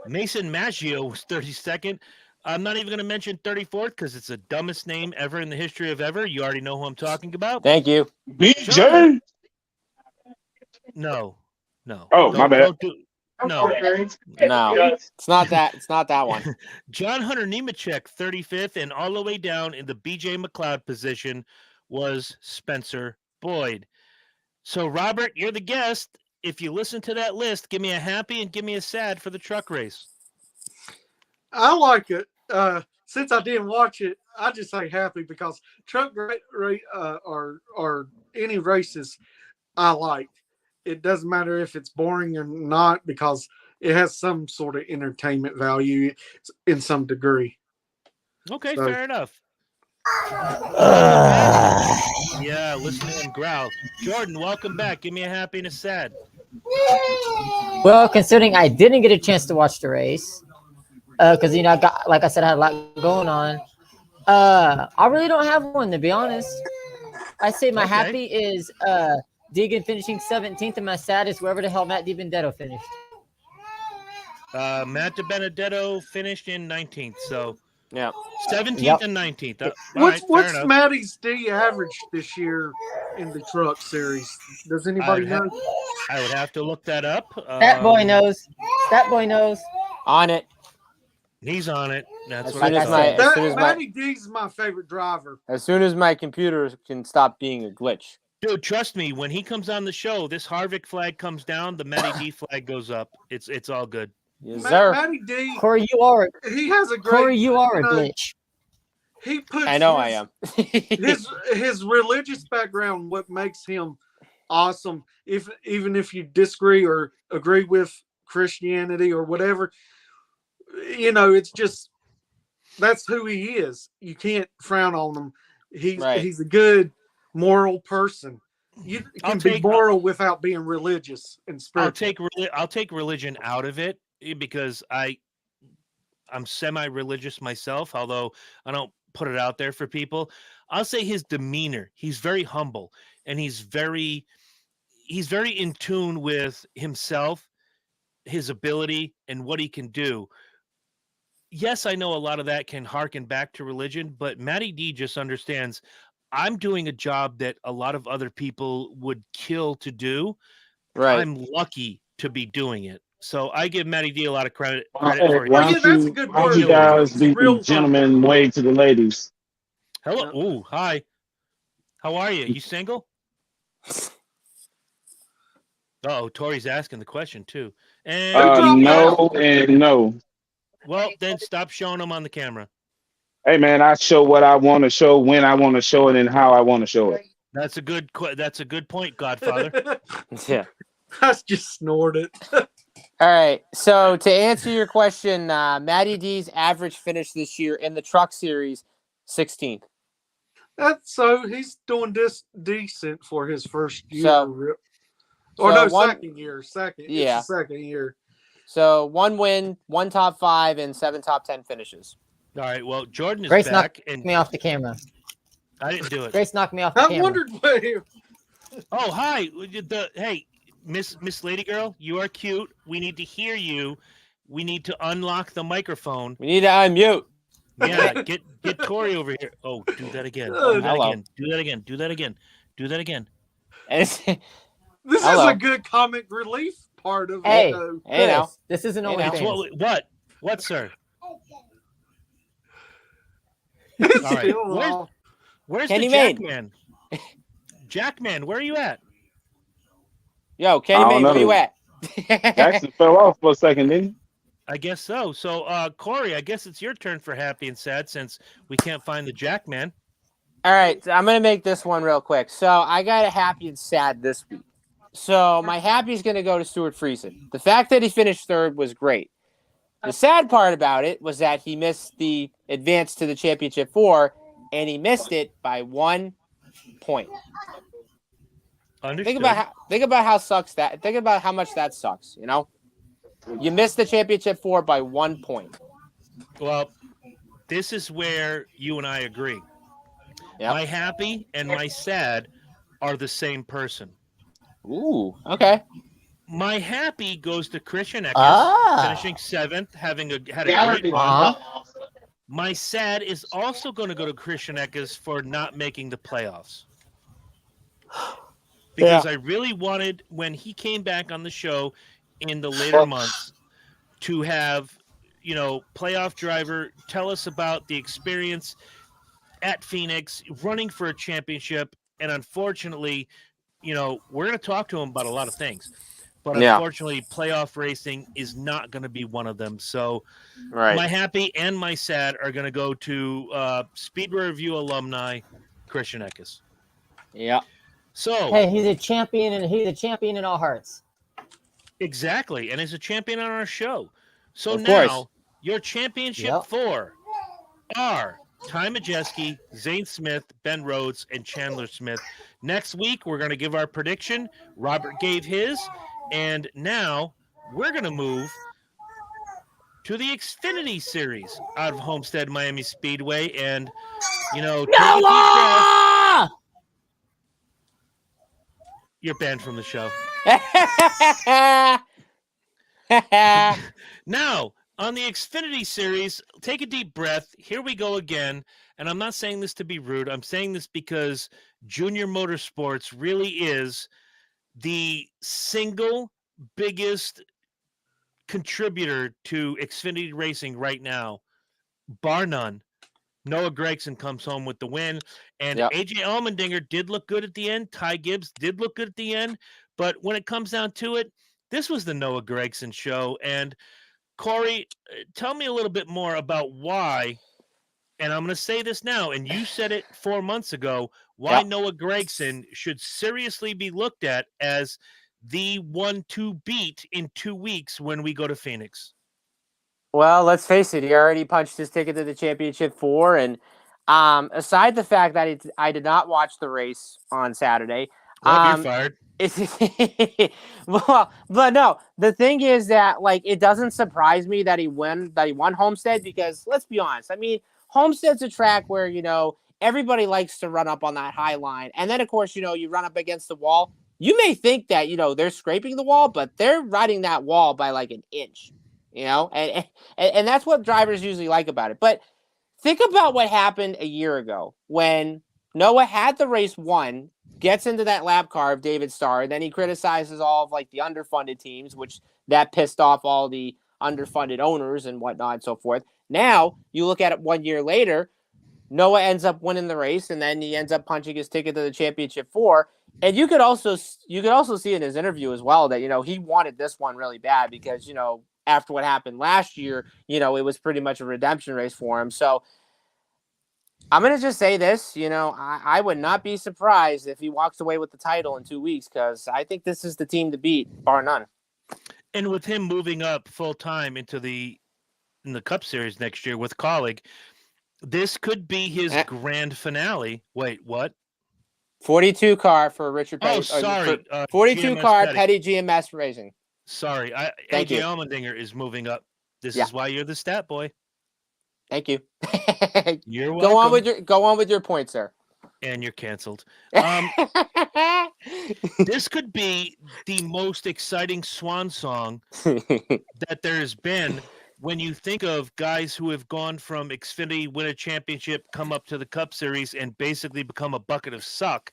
Mason Maggio was 32nd. I'm not even going to mention 34th because it's the dumbest name ever in the history of ever. You already know who I'm talking about. Thank you. BJ? No. Oh, my bad. No. It's not that. It's not that one. John Hunter Nemechek, 35th, and all the way down in the BJ McLeod position was Spencer Boyd. So, Robert, you're the guest. If you listen to that list, give me a happy and give me a sad for the truck race. I like it. Since I didn't watch it, I just say happy because truck or any races I like. It doesn't matter if it's boring or not because it has some sort of entertainment value in some degree. Okay, So, fair enough. Yeah, listen to him growl. Jordan, welcome back. Give me a happy and a sad. Well, considering I didn't get a chance to watch the race, because I got, like I said, I had a lot going on. I really don't have one, to be honest. I say my happy is Deegan finishing 17th, and my sad is wherever the hell Matt DiBenedetto finished. Matt DiBenedetto finished in 19th, so Yeah. 17th and 19th. All What's right, fair what's enough. Matty's D average this year in the truck series? Does anybody know? I would have to look that up. That boy knows. That boy knows. On it. He's on it. That's As what soon I as thought. my- as soon as my- Matty D's my favorite driver. As soon as my computer can stop being a glitch. Dude, trust me, when he comes on the show, this Harvick flag comes down, the Matty D flag goes up. It's all good. Yes, sir. Matty D, Corey, you are. he has a great. Corey, you are a you know, glitch. He puts. I know I am. his religious background, what makes him awesome. Even if you disagree or agree with Christianity or whatever, it's just that's who he is. You can't frown on him. He's a good moral person. You can be moral without being religious and spiritual. I'll take religion out of it because I'm semi-religious myself, although I don't put it out there for people. I'll say his demeanor. He's very humble and he's very in tune with himself, his ability, and what he can do. Yes, I know a lot of that can harken back to religion, but Matty D just understands I'm doing a job that a lot of other people would kill to do. Right. I'm lucky to be doing it. So I give Matty D a lot of credit for Why him. that's a good don't word. you guys be Real the gentleman way to the ladies? Hello. Ooh, hi. How are you? You single? Oh, Tori's asking the question too. And No and no. well, then stop showing them on the camera. Hey man, I show what I want to show, when I want to show it, and how I want to show it. That's a good point, Godfather. Yeah. I just snorted. All right. So to answer your question, Matty D's average finish this year in the truck series, 16th. So he's doing this decent for his first year. Second year. Yeah. It's the second year. So 1 win, 1 top 5, and 7 top 10 finishes. All right. Well, Jordan is Grace back, knocked and me off the camera. I didn't do it. Grace knocked me off the I camera. wondered where. Oh, hi. Hey, Miss Lady Girl, you are cute. We need to hear you. We need to unlock the microphone. We need to unmute. Yeah, get Tori over here. Oh, do that again. Oh, Do that hello. again. Do that again. Do that again. Do that again. This Hello. is a good comic relief part of Hey, the show. Hey, now. Chris, this isn't Hey, only now. It's what, sir? It's All right. still Where's Kenny the Mayne. Jackman? Jackman, where are you at? Yo, Kenny I Mayne, don't where you know. at? Jackson fell off for a second, didn't he? I guess so. So, Corey, I guess it's your turn for happy and sad since we can't find the Jackman. All right, so I'm going to make this one real quick. So I got a happy and sad this week. So my happy is going to go to Stuart Friesen. The fact that he finished third was great. The sad part about it was that he missed the advance to the championship 4, and he missed it by 1 point. Understood. Think about how sucks that. Think about how much that sucks. You missed the championship 4 by 1 point. Well, this is where you and I agree. Yep. My happy and my sad are the same person. Ooh, okay. My happy goes to Christian Eckes, finishing 7th, had a great run. My sad is also going to go to Christian Eckes for not making the playoffs. Because I really wanted, when he came back on the show in the later months, to have, playoff driver tell us about the experience at Phoenix, running for a championship. And unfortunately, we're going to talk to him about a lot of things. But unfortunately, playoff racing is not going to be one of them. So my happy and my sad are going to go to Speedway Review alumni, Christian Eckes. Yeah. So hey, he's a champion in all hearts. Exactly, and he's a champion on our show. So Of now course. your championship 4 are Ty Majeski, Zane Smith, Ben Rhodes, and Chandler Smith. Next week, we're going to give our prediction. Robert gave his. And now we're going to move to the Xfinity series out of Homestead-Miami Speedway. And, take a deep breath. You're banned from the show. Now, on the Xfinity series, take a deep breath. Here we go again. And I'm not saying this to be rude. I'm saying this because Junior Motorsports really is the single biggest contributor to Xfinity racing right now, bar none. Noah Gragson comes home with the win, and Yep. AJ Allmendinger did look good at the end. Ty Gibbs did look good at the end, but when it comes down to it, this was the Noah Gragson show. And Corey, tell me a little bit more about why, and I'm going to say this now, and you said it 4 months ago, why Yep. Noah Gragson should seriously be looked at as the 1-2 beat in 2 weeks when we go to Phoenix. Well, let's face it, he already punched his ticket to the championship 4. And aside the fact that I did not watch the race on Saturday. Well, you're fired. Well, but no, the thing is that like it doesn't surprise me that he won Homestead, because let's be honest. I mean, Homestead's a track where, everybody likes to run up on that high line. And then of course, you run up against the wall. You may think that, they're scraping the wall, but they're riding that wall by like an inch. And that's what drivers usually like about it. But think about what happened a year ago when Noah had the race won, gets into that lap car of David Starr, and then he criticizes all of like the underfunded teams, which that pissed off all the underfunded owners and whatnot and so forth. Now you look at it 1 year later, Noah ends up winning the race, and then he ends up punching his ticket to the championship 4. And you could also see in his interview as well that he wanted this one really bad because after what happened last year, it was pretty much a redemption race for him. So I'm going to just say this, I would not be surprised if he walks away with the title in 2 weeks, because I think this is the team to beat, bar none. And with him moving up full time in the Cup Series next year with Colleague, this could be his grand finale. Wait, what? 42 car for Richard Petty. Oh, sorry. 42 GMS car Petty GMS Racing. Sorry. Thank AJ you. Allmendinger is moving up. This is why you're the stat boy. Thank you. You're welcome. Go on with your point, sir. And you're canceled. This could be the most exciting swan song that there's been when you think of guys who have gone from Xfinity, win a championship, come up to the Cup Series, and basically become a bucket of suck.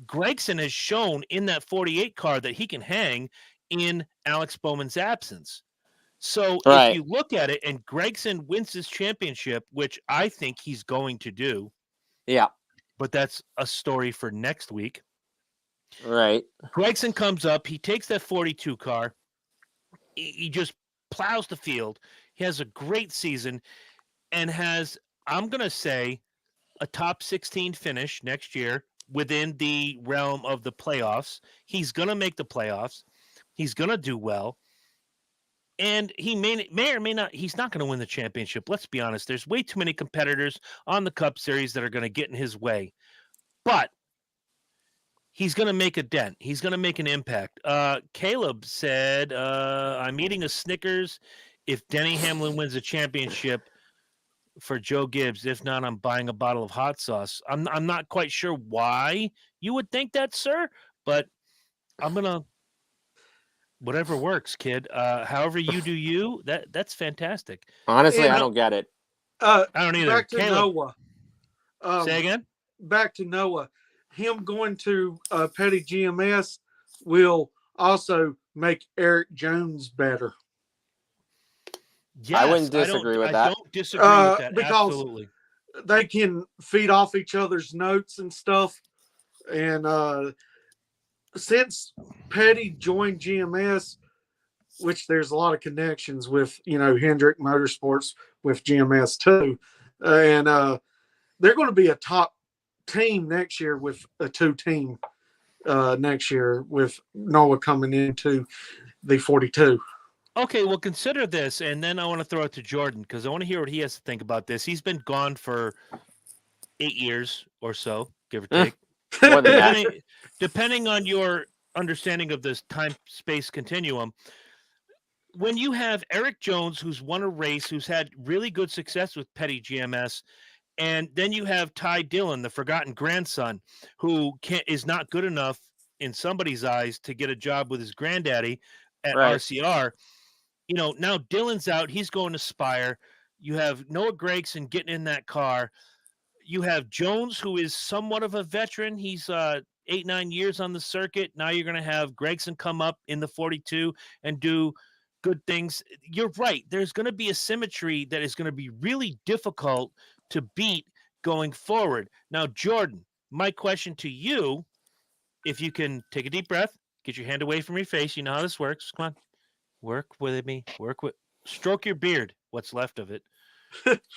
Gragson has shown in that 48 car that he can hang in Alex Bowman's absence. So if you look at it and Gragson wins his championship, which I think he's going to do. Yeah. But that's a story for next week. Right. Gragson comes up. He takes that 42 car. He just plows the field. He has a great season and has, I'm going to say, a top 16 finish next year within the realm of the playoffs. He's going to make the playoffs. He's going to do well. And he may or may not, he's not going to win the championship. Let's be honest. There's way too many competitors on the Cup Series that are going to get in his way. But he's going to make a dent. He's going to make an impact. Caleb said, I'm eating a Snickers if Denny Hamlin wins a championship for Joe Gibbs. If not, I'm buying a bottle of hot sauce. I'm not quite sure why you would think that, sir, but I'm going to, whatever works, kid. However you do you, that's fantastic. Honestly, I don't get it. I don't either. Back to Caleb, Noah. say again? Back to Noah. Him going to Petty GMS will also make Eric Jones better. Yes, I wouldn't disagree with that. I don't disagree with that. Because absolutely. They can feed off each other's notes and stuff. And since Petty joined GMS, which there's a lot of connections with, Hendrick Motorsports with GMS too. And they're going to be a top team next year with a 2-team next year with Noah coming into the 42. Okay, well, consider this, and then I want to throw it to Jordan because I want to hear what he has to think about this. He's been gone for 8 years or so, give or take. More than that. Depending on your understanding of this time-space continuum, when you have Eric Jones, who's won a race, who's had really good success with Petty GMS, and then you have Ty Dillon, the forgotten grandson, who is not good enough in somebody's eyes to get a job with his granddaddy at Right. RCR. You know, now Dylan's out. He's going to Spire. You have Noah Gragson getting in that car. You have Jones, who is somewhat of a veteran. He's 8-9 years on the circuit. Now you're going to have Gragson come up in the 42 and do good things. You're right. There's going to be a symmetry that is going to be really difficult to beat going forward. Now, Jordan, my question to you, if you can take a deep breath, get your hand away from your face. You know how this works. Come on. Work with me. Stroke your beard. What's left of it.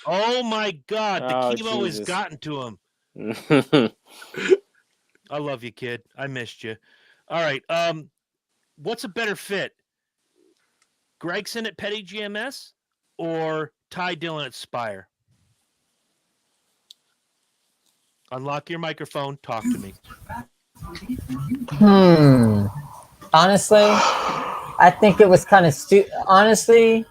Oh, my God. The Oh, chemo has Jesus. gotten to him. I love you, kid. I missed you. All right. What's a better fit? Gragson at Petty GMS or Ty Dillon at Spire? Unlock your microphone. Talk to me. Honestly, I think it was kind of honestly,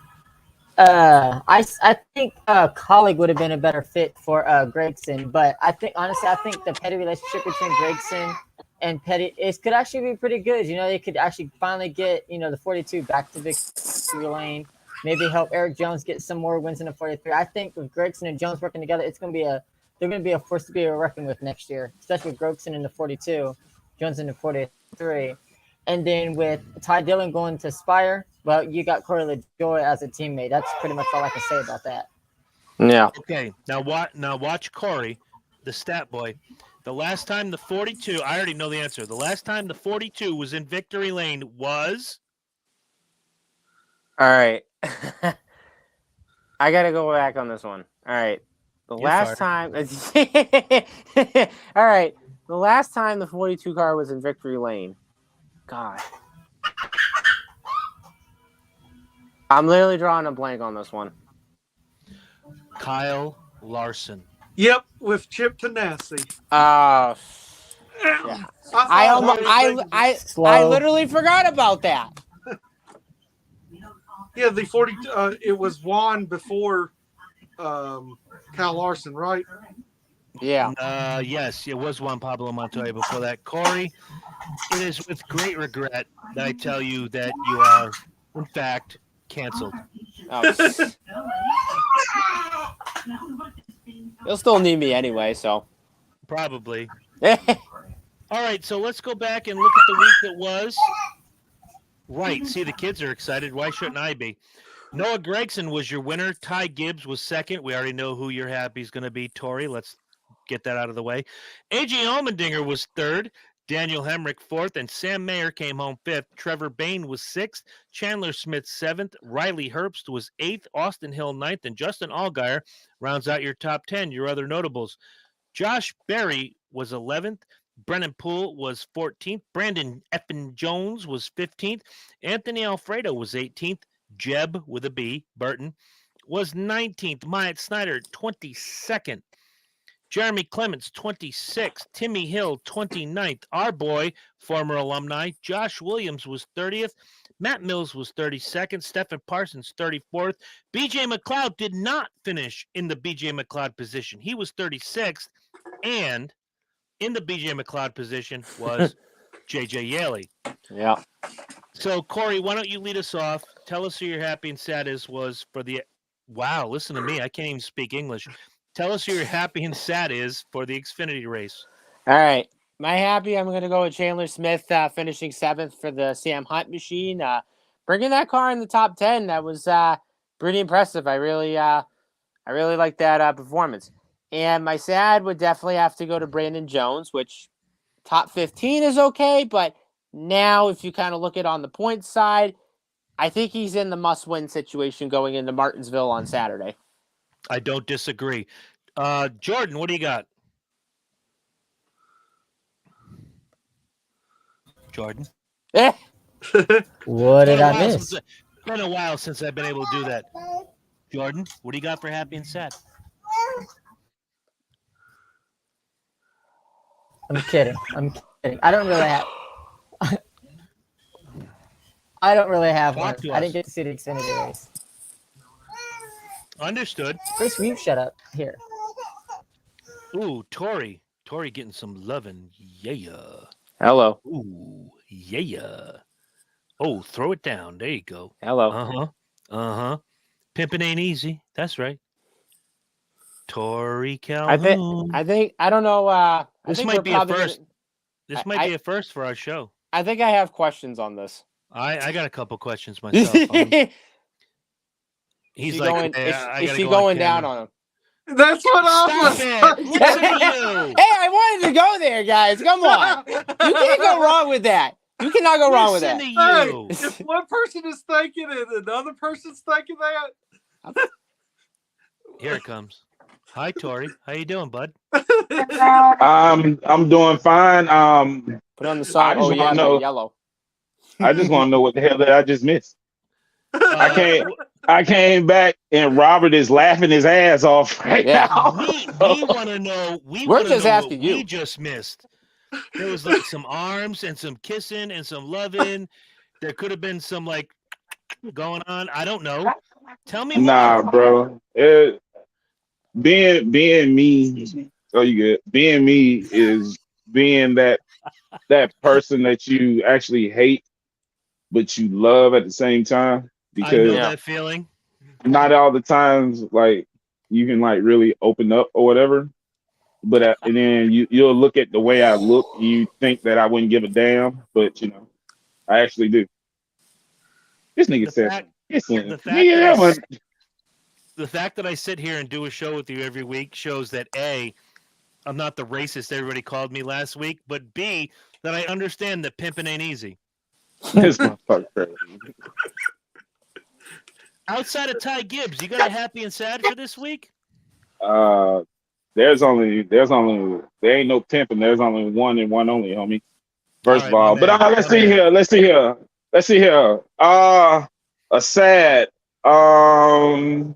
I think Colleague would have been a better fit for Gragson, but I think the Petty relationship between Gragson and Petty could actually be pretty good. You know, they could actually finally get the 42 back to victory lane. Maybe help Eric Jones get some more wins in the 43. I think with Gragson and Jones working together, they're going to be a force to be reckoned with next year, especially with Gragson in the 42, Jones in the 43. And then with Ty Dillon going to Spire, well, you got Corey LaJoy as a teammate. That's pretty much all I can say about that. Yeah. Okay, now watch Corey, the stat boy. The last time the 42, I already know the answer. The last time the 42 was in victory lane was? All right. I got to go back on this one. All right. The You're last time. All right. The last time the 42 car was in victory lane. God. I'm literally drawing a blank on this one. Kyle Larson. Yep, with Chip Tanasi. Yeah. I Slow. literally forgot about that. Yeah, the 40. It was Juan before Kyle Larson, right? Yeah. Yes, it was Juan Pablo Montoya before that. Corey, it is with great regret that I tell you that you are, in fact, canceled. Oh. You'll still need me anyway, so. Probably. All right, so let's go back and look at the week that was. Right, see, the kids are excited. Why shouldn't I be? Noah Gragson was your winner. Ty Gibbs was second. We already know who you're happy is going to be. Tori, let's get that out of the way. A.J. Allmendinger was third. Daniel Hemrick fourth. And Sam Mayer came home fifth. Trevor Bain was sixth. Chandler Smith seventh. Riley Herbst was eighth. Austin Hill ninth. And Justin Allgaier rounds out your top 10, your other notables. Josh Berry was 11th. Brennan Poole was 14th. Brandon Effin Jones was 15th. Anthony Alfredo was 18th. Jeb with a B, Burton, was 19th. Myatt Snyder, 22nd. Jeremy Clements, 26th. Timmy Hill, 29th. Our boy, former alumni, Josh Williams was 30th. Matt Mills was 32nd. Stephen Parsons, 34th. BJ McLeod did not finish in the BJ McLeod position. He was 36th. And in the BJ McLeod position was JJ Yaley. Yeah. So, Corey, why don't you lead us off? Tell us who your happy and sad was for the. Wow, listen to me. I can't even speak English. Tell us who your happy and sad is for the Xfinity race. All right. My happy, I'm going to go with Chandler Smith finishing 7th for the Sam Hunt machine. Bringing that car in the top 10, that was pretty impressive. I really like that performance. And my sad would definitely have to go to Brandon Jones, which top 15 is okay, but now if you kind of look at on the points side, I think he's in the must-win situation going into Martinsville on Saturday. I don't disagree. Jordan, what do you got? Jordan? What did I miss? It's been a while since I've been able to do that. Jordan, what do you got for happy and sad? I'm kidding. I don't really have one. I didn't get to see the Xfinity race. Understood. Chris, will you shut up? Here. Ooh, Tori getting some loving. Yeah. Hello. Ooh, yeah. Oh, throw it down. There you go. Hello. Uh-huh. Pimping ain't easy. That's right. Tori I Calhoun. don't know. I This think might we're be a probably first. gonna, This might be a first for our show. I think I have questions on this. I got a couple questions myself. He's she like, going, "Hey, is, I is gotta she go going camera." down on him? That's what I Stop was. it! Listen to you. Hey, I wanted to go there, guys. Come on. You can't go wrong with that. You cannot go wrong with Listen that. to Hey, you. if one person is thinking and another person's thinking that, Here it comes. Hi, Tori. How you doing, bud? I'm doing fine. Put on the I song. just Oh want yeah, to by know. Yellow. I just want to know what the hell that I just missed. I Uh, can't. I came back and Robert is laughing his ass off right Yeah. now. we want to know. We We're want to just know what asking we you. just missed. There was like some arms and some kissing and some loving. There could have been some like going on. I don't know. Tell me Nah, more. bro. Being me. Oh, you good? Being me is being that person that you actually hate but you love at the same time, I know because Yeah. that feeling. not all the times like you can like really open up or whatever. But and then you'll look at the way I look, and you think that I wouldn't give a damn, but I actually do. This nigga The said, fact, "Listen, the fact nigga, that that was the fact that I sit here and do a show with you every week shows that A, I'm not the racist everybody called me last week, but B, that I understand that pimping ain't easy. this motherfucker crazy." Outside of Ty Gibbs, you got a happy and sad for this week? Uh, there ain't no pimping. There's only one and one only, homie. First All of right, my all, but man. let's see here. Let's see here. A sad. Well,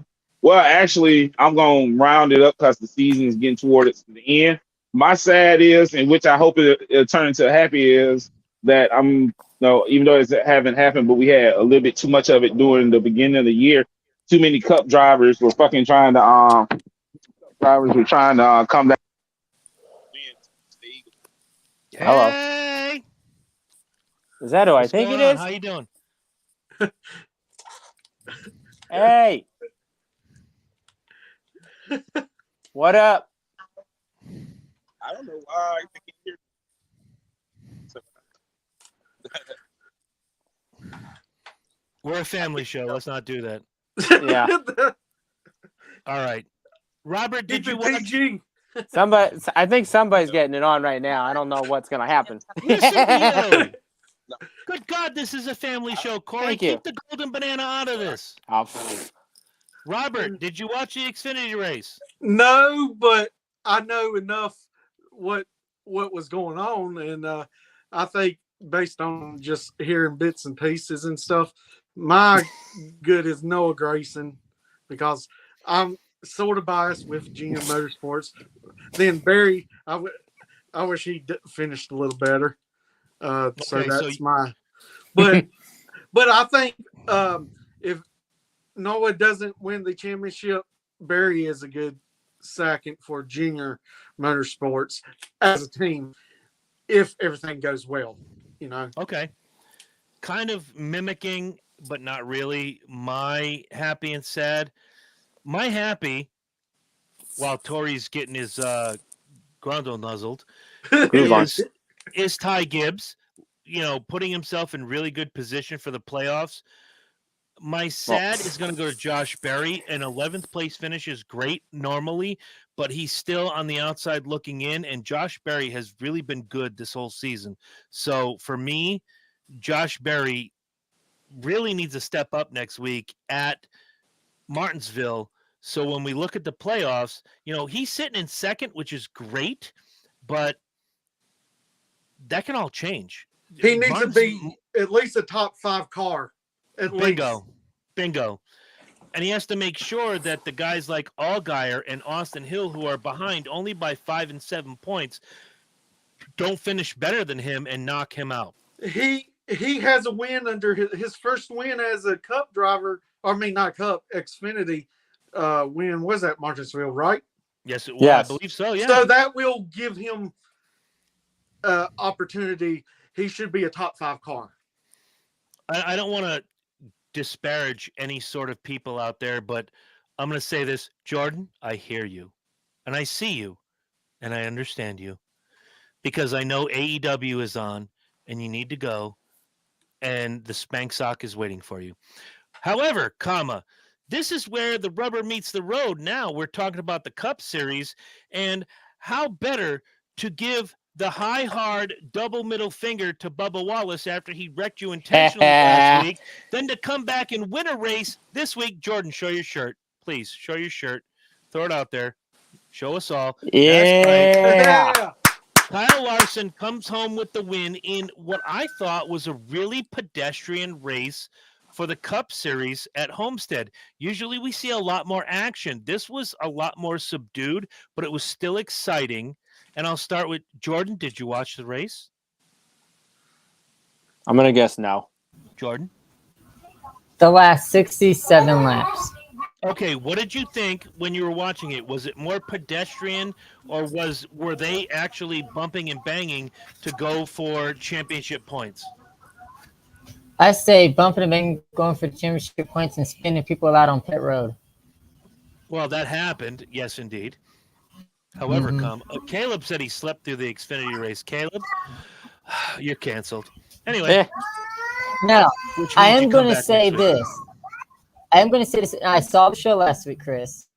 actually, I'm gonna round it up because the season is getting towards the end. My sad is, and which I hope it'll turn into a happy, is that no, even though it haven't happened, but we had a little bit too much of it during the beginning of the year. Too many cup drivers were fucking trying to come down. Hello. Hey, Is that who I what's think going it on? is? How you doing? Hey. What up? I don't know why. We're a family show. Let's not do that. Yeah. All right. Robert, did Keep you it watch? PG. I think somebody's getting it on right now. I don't know what's gonna happen. Listen to you. Good God, this is a family show, Corey. Thank you. Keep the golden banana out of this. Oh, pfft. Robert, did you watch the Xfinity race? No, but I know enough what was going on, and I think based on just hearing bits and pieces and stuff, my good is Noah Gragson, because I'm sort of biased with GM Motorsports. Then Barry, I wish he finished a little better. So Okay, so that's my. But I think if Noah doesn't win the championship, Barry is a good second for Junior Motorsports as a team if everything goes well. okay. Kind of mimicking, but not really, my happy and sad. My happy, while Tori's getting his grundle nuzzled, Groove on. is Ty Gibbs, putting himself in really good position for the playoffs. My sad is going to go to Josh Berry. An 11th place finish is great normally, but he's still on the outside looking in, and Josh Berry has really been good this whole season. So for me, Josh Berry really needs to step up next week at Martinsville. So when we look at the playoffs, he's sitting in second, which is great, but that can all change. He needs to be at least a top 5 car. At least. Bingo. And he has to make sure that the guys like Allgaier and Austin Hill, who are behind only by 5 and 7 points, don't finish better than him and knock him out. He has a win under his first win as a Cup driver. I mean, not Cup, Xfinity win was at Martinsville, right? Yes, Yes. I believe so. Yeah. So that will give him opportunity, he should be a top 5 car. I don't want to disparage any sort of people out there, but I'm going to say this. Jordan, I hear you, and I see you, and I understand you, because I know AEW is on, and you need to go, and the Spank Sock is waiting for you. However, this is where the rubber meets the road. Now we're talking about the Cup Series, and how better to give the high, hard double middle finger to Bubba Wallace after he wrecked you intentionally last week than to come back and win a race this week. Jordan, show your shirt. Please, show your shirt. Throw it out there. Show us all. Yeah. That's right. Kyle Larson comes home with the win in what I thought was a really pedestrian race for the Cup Series at Homestead. Usually we see a lot more action. This was a lot more subdued, but it was still exciting. And I'll start with Jordan. Did you watch the race? I'm going to guess no. Jordan? The last 67 laps. Okay, what did you think when you were watching it? Was it more pedestrian, or were they actually bumping and banging to go for championship points? I say bumping and banging, going for championship points and spinning people out on pit road. Well, that happened. Yes, indeed. However, Caleb said he slept through the Xfinity race. Caleb, you're canceled. Anyway. Now, which I means you am come going to back say next week. this. I am going to say this. I saw the show last week, Chris.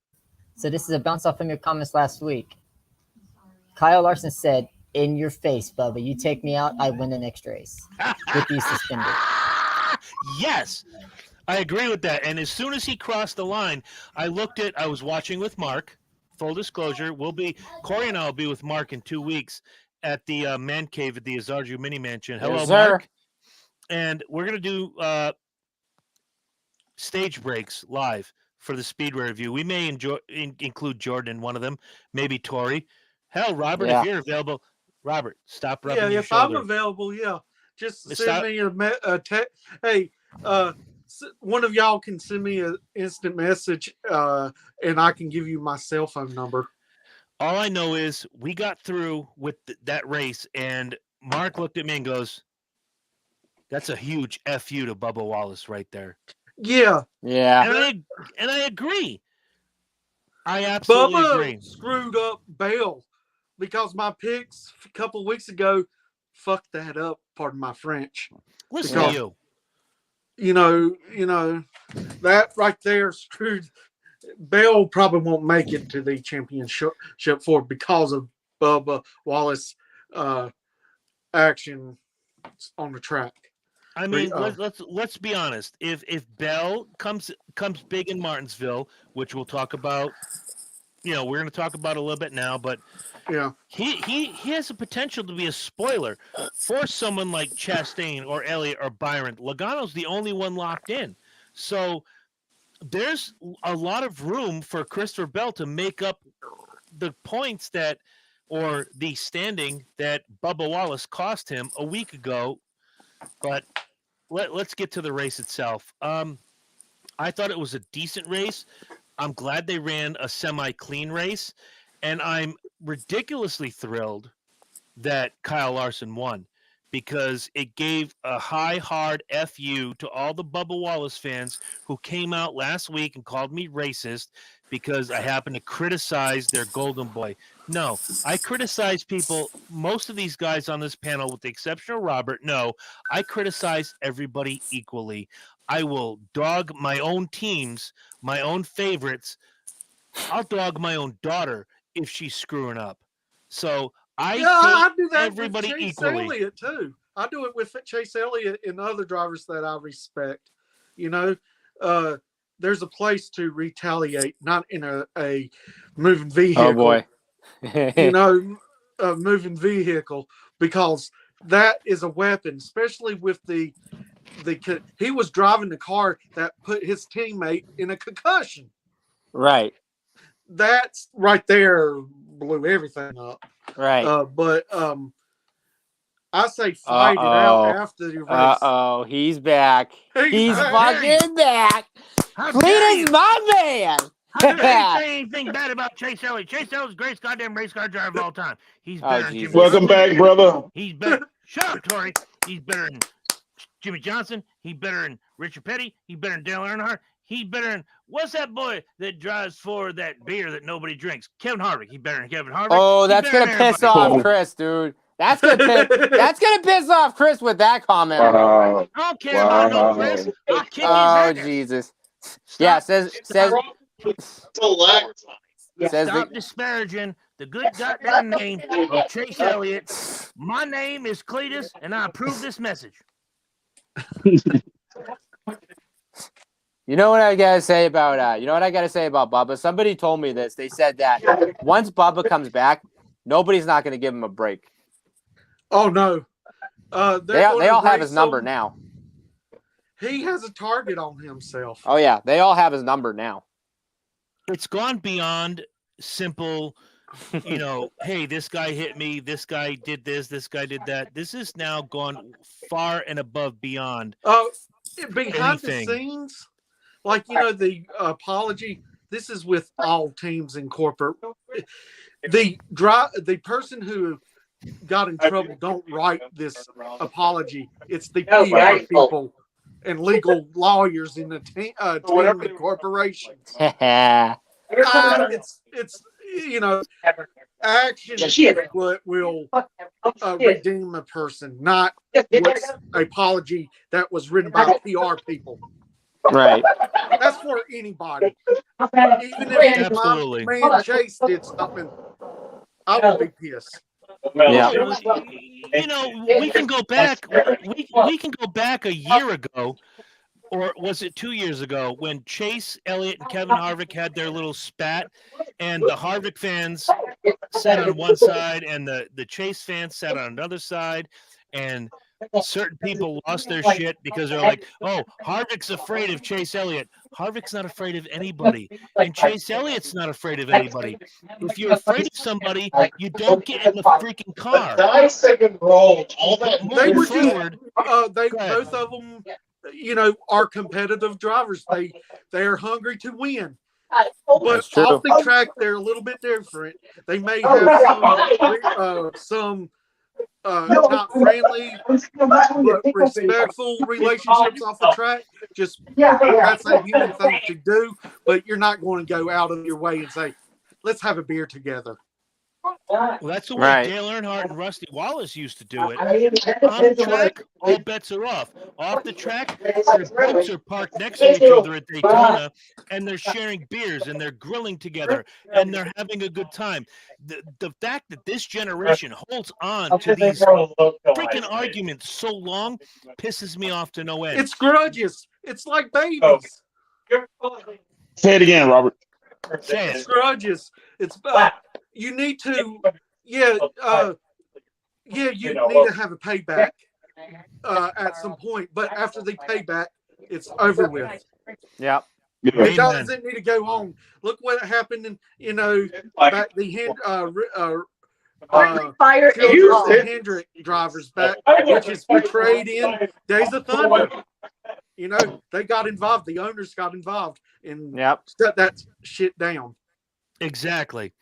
So this is a bounce off from your comments last week. Kyle Larson said, "In your face, Bubba. You take me out, I win the next race with you suspended." Yes, I agree with that. And as soon as he crossed the line, I was watching with Mark. Full disclosure, Corey and I will be with Mark in 2 weeks at the Man Cave at the Azarju Mini Mansion. Hello, Yes, Mark. sir. And we're going to do stage breaks live for the Speedway review. We may include Jordan in one of them, maybe Tori. Hell, Robert, if you're available. Robert, stop rubbing your if shoulder. I'm available, just Stop. send me a text. Hey, one of y'all can send me an instant message, and I can give you my cell phone number. All I know is we got through with that race, and Mark looked at me and goes, "That's a huge FU to Bubba Wallace right there." Yeah. And I agree. I absolutely Bubba agree. Screwed up Bell because my picks a couple of weeks ago fucked that up. Pardon my French. Listen to you. You know that right there screwed. Bell probably won't make it to the championship for because of Bubba Wallace action on the track. I mean, let's be honest. If Bell comes big in Martinsville, which we'll talk about, we're going to talk about a little bit now, but he has the potential to be a spoiler for someone like Chastain or Elliott or Byron. Logano's the only one locked in, so there's a lot of room for Christopher Bell to make up the points or the standing that Bubba Wallace cost him a week ago. But let's get to the race itself. I thought it was a decent race. I'm glad they ran a semi-clean race, and I'm ridiculously thrilled that Kyle Larson won because it gave a high, hard FU to all the Bubba Wallace fans who came out last week and called me racist because I happened to criticize their golden boy. No, I criticize people, most of these guys on this panel, with the exception of Robert. No, I criticize everybody equally. I will dog my own teams, my own favorites. I'll dog my own daughter if she's screwing up. So I do that everybody with Chase equally. Elliott too. I do it with Chase Elliott and other drivers that I respect. There's a place to retaliate, not in a moving vehicle. Oh boy. A moving vehicle, because that is a weapon, especially with the he was driving the car that put his teammate in a concussion. Right. That's right there blew everything up. Right. But I say fight it out after the race. He's back. He's back. fucking back. Clean is my man. How dare you say anything bad about Chase Elliott? Chase Elliott's the greatest goddamn race car driver of all time. He's better than Jesus. Jimmy Welcome Johnson. back, brother. He's better. Shut up, Tori. He's better than Jimmy Johnson. He's better than Richard Petty. He's better than Dale Earnhardt. He's better than what's that boy that drives for that beer that nobody drinks? Kevin Harvick. He's better than Kevin Harvick. Oh, He's that's better gonna than piss everybody. off Chris, dude. That's gonna piss off Chris with that comment. Wow. I don't care about no Chris. I'll kick his Oh ass. Jesus. Yeah, says Stop disparaging the good goddamn name of Chase Elliott. My name is Cletus, and I approve this message. You know what I gotta say about Bubba? Somebody told me this. They said that once Bubba comes back, nobody's not gonna give him a break. Oh no. They all have his number now. He has a target on himself. Oh yeah, they all have his number now. It's gone beyond simple, hey, this guy hit me, this guy did this guy did that. This is now gone far and above beyond. Behind anything. the scenes, like the apology. This is with all teams in corporate. The person who got in trouble don't write this apology. It's the PR people and legal lawyers in the team and corporation. It's action what will redeem a person, not what's apology that was written by PR people. Right. That's for anybody. Even if Absolutely. my man Chase did something, I would be pissed. Yeah. We can go back. We can go back a year ago, or was it 2 years ago, when Chase Elliott and Kevin Harvick had their little spat, and the Harvick fans sat on one side, and the Chase fans sat on another side, and certain people lost their shit because they're like, oh, Harvick's afraid of Chase Elliott. Harvick's not afraid of anybody. And Chase Elliott's not afraid of anybody. If you're afraid of somebody, you don't get in the freaking car. They were forward. both of them, are competitive drivers. They are hungry to win. But true. off the track, they're a little bit different. They may have some not friendly but respectful relationships off the track. Just that's a human thing to do, but you're not going to go out of your way and say, let's have a beer together. Well, that's the way Right. Dale Earnhardt and Rusty Wallace used to do it. On the track, all bets are off. Off the track, their boats are parked next to each other at Daytona, and they're sharing beers, and they're grilling together, and they're having a good time. The fact that this generation holds on to these freaking arguments so long pisses me off to no end. It's grudges. It's like babies. Say it again, Robert. Say It's it. grudges. It's you need to, you need to have a payback at some point. But after the payback, it's over with. Yep. It Amen. doesn't need to go on. Look what happened in back the Hendrick drivers back, which is portrayed in Days of Thunder. They got involved. The owners got involved and shut that shit down. Exactly.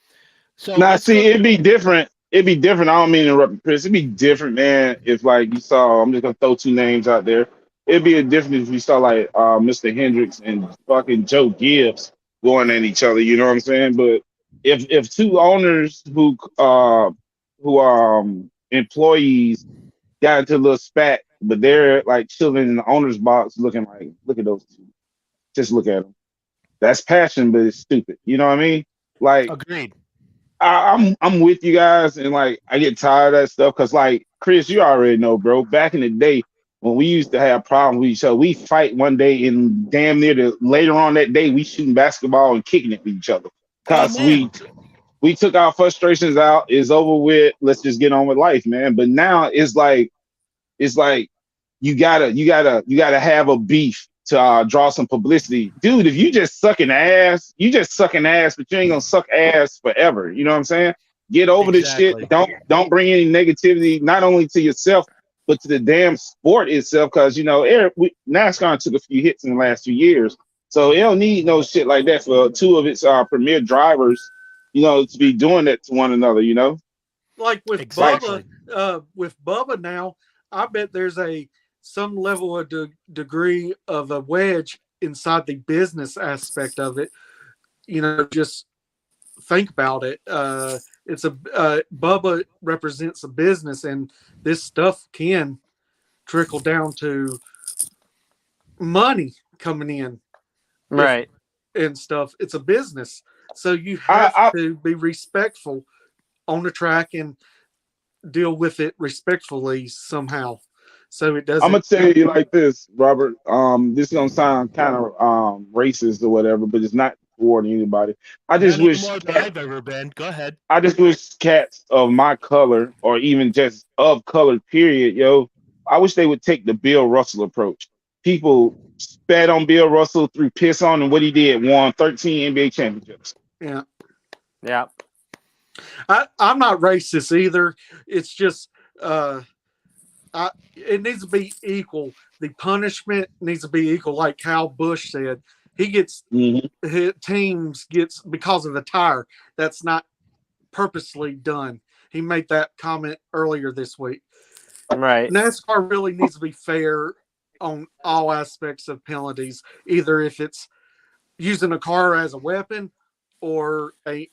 So Now, see, it'd be different. It'd be different. I don't mean to interrupt, Chris. It'd be different, man, if like you saw, I'm just gonna throw two names out there. It'd be a different if we saw like Mr. Hendricks and fucking Joe Gibbs going at each other, you know what I'm saying? But if two owners who employees got into a little spat, but they're like chilling in the owner's box looking like, look at those two. Just look at them. That's passion, but it's stupid. You know what I mean? Like, agreed. I'm with you guys, and like I get tired of that stuff because, like, Chris, you already know, bro. Back in the day when we used to have problems with each other, we fight one day, and damn near later on that day, we shooting basketball and kicking it with each other because we took our frustrations out. It's over with. Let's just get on with life, man. But now it's like you gotta have a beef to draw some publicity, dude. If you just sucking ass, but you ain't gonna suck ass forever. You know what I'm saying? Get over this shit. Don't bring any negativity, not only to yourself but to the damn sport itself. Because NASCAR took a few hits in the last few years, So it don't need no shit like that for two of its premier drivers, to be doing that to one another. Like with Exactly. Bubba now, I bet there's some level of degree of a wedge inside the business aspect of it. Just think about it. It's Bubba represents a business, and this stuff can trickle down to money coming in, Right. and stuff. It's a business, so you I, have I to be respectful on the track and deal with it respectfully somehow, so it I'm gonna doesn't. tell you like this, Robert. This is gonna sound kind of racist or whatever, but it's not toward anybody. I Not just any wish more than I've ever been. Go ahead. I just wish cats of my color, or even just of color, period, I wish they would take the Bill Russell approach. People spat on Bill Russell, threw piss on him. What he did, won 13 NBA championships. Yeah, Yeah. I'm not racist either. It's just it needs to be equal. The punishment needs to be equal, like Kyle Busch said. He gets his teams gets because of the tire. That's not purposely done. He made that comment earlier this week. Right. NASCAR really needs to be fair on all aspects of penalties, either if it's using a car as a weapon or a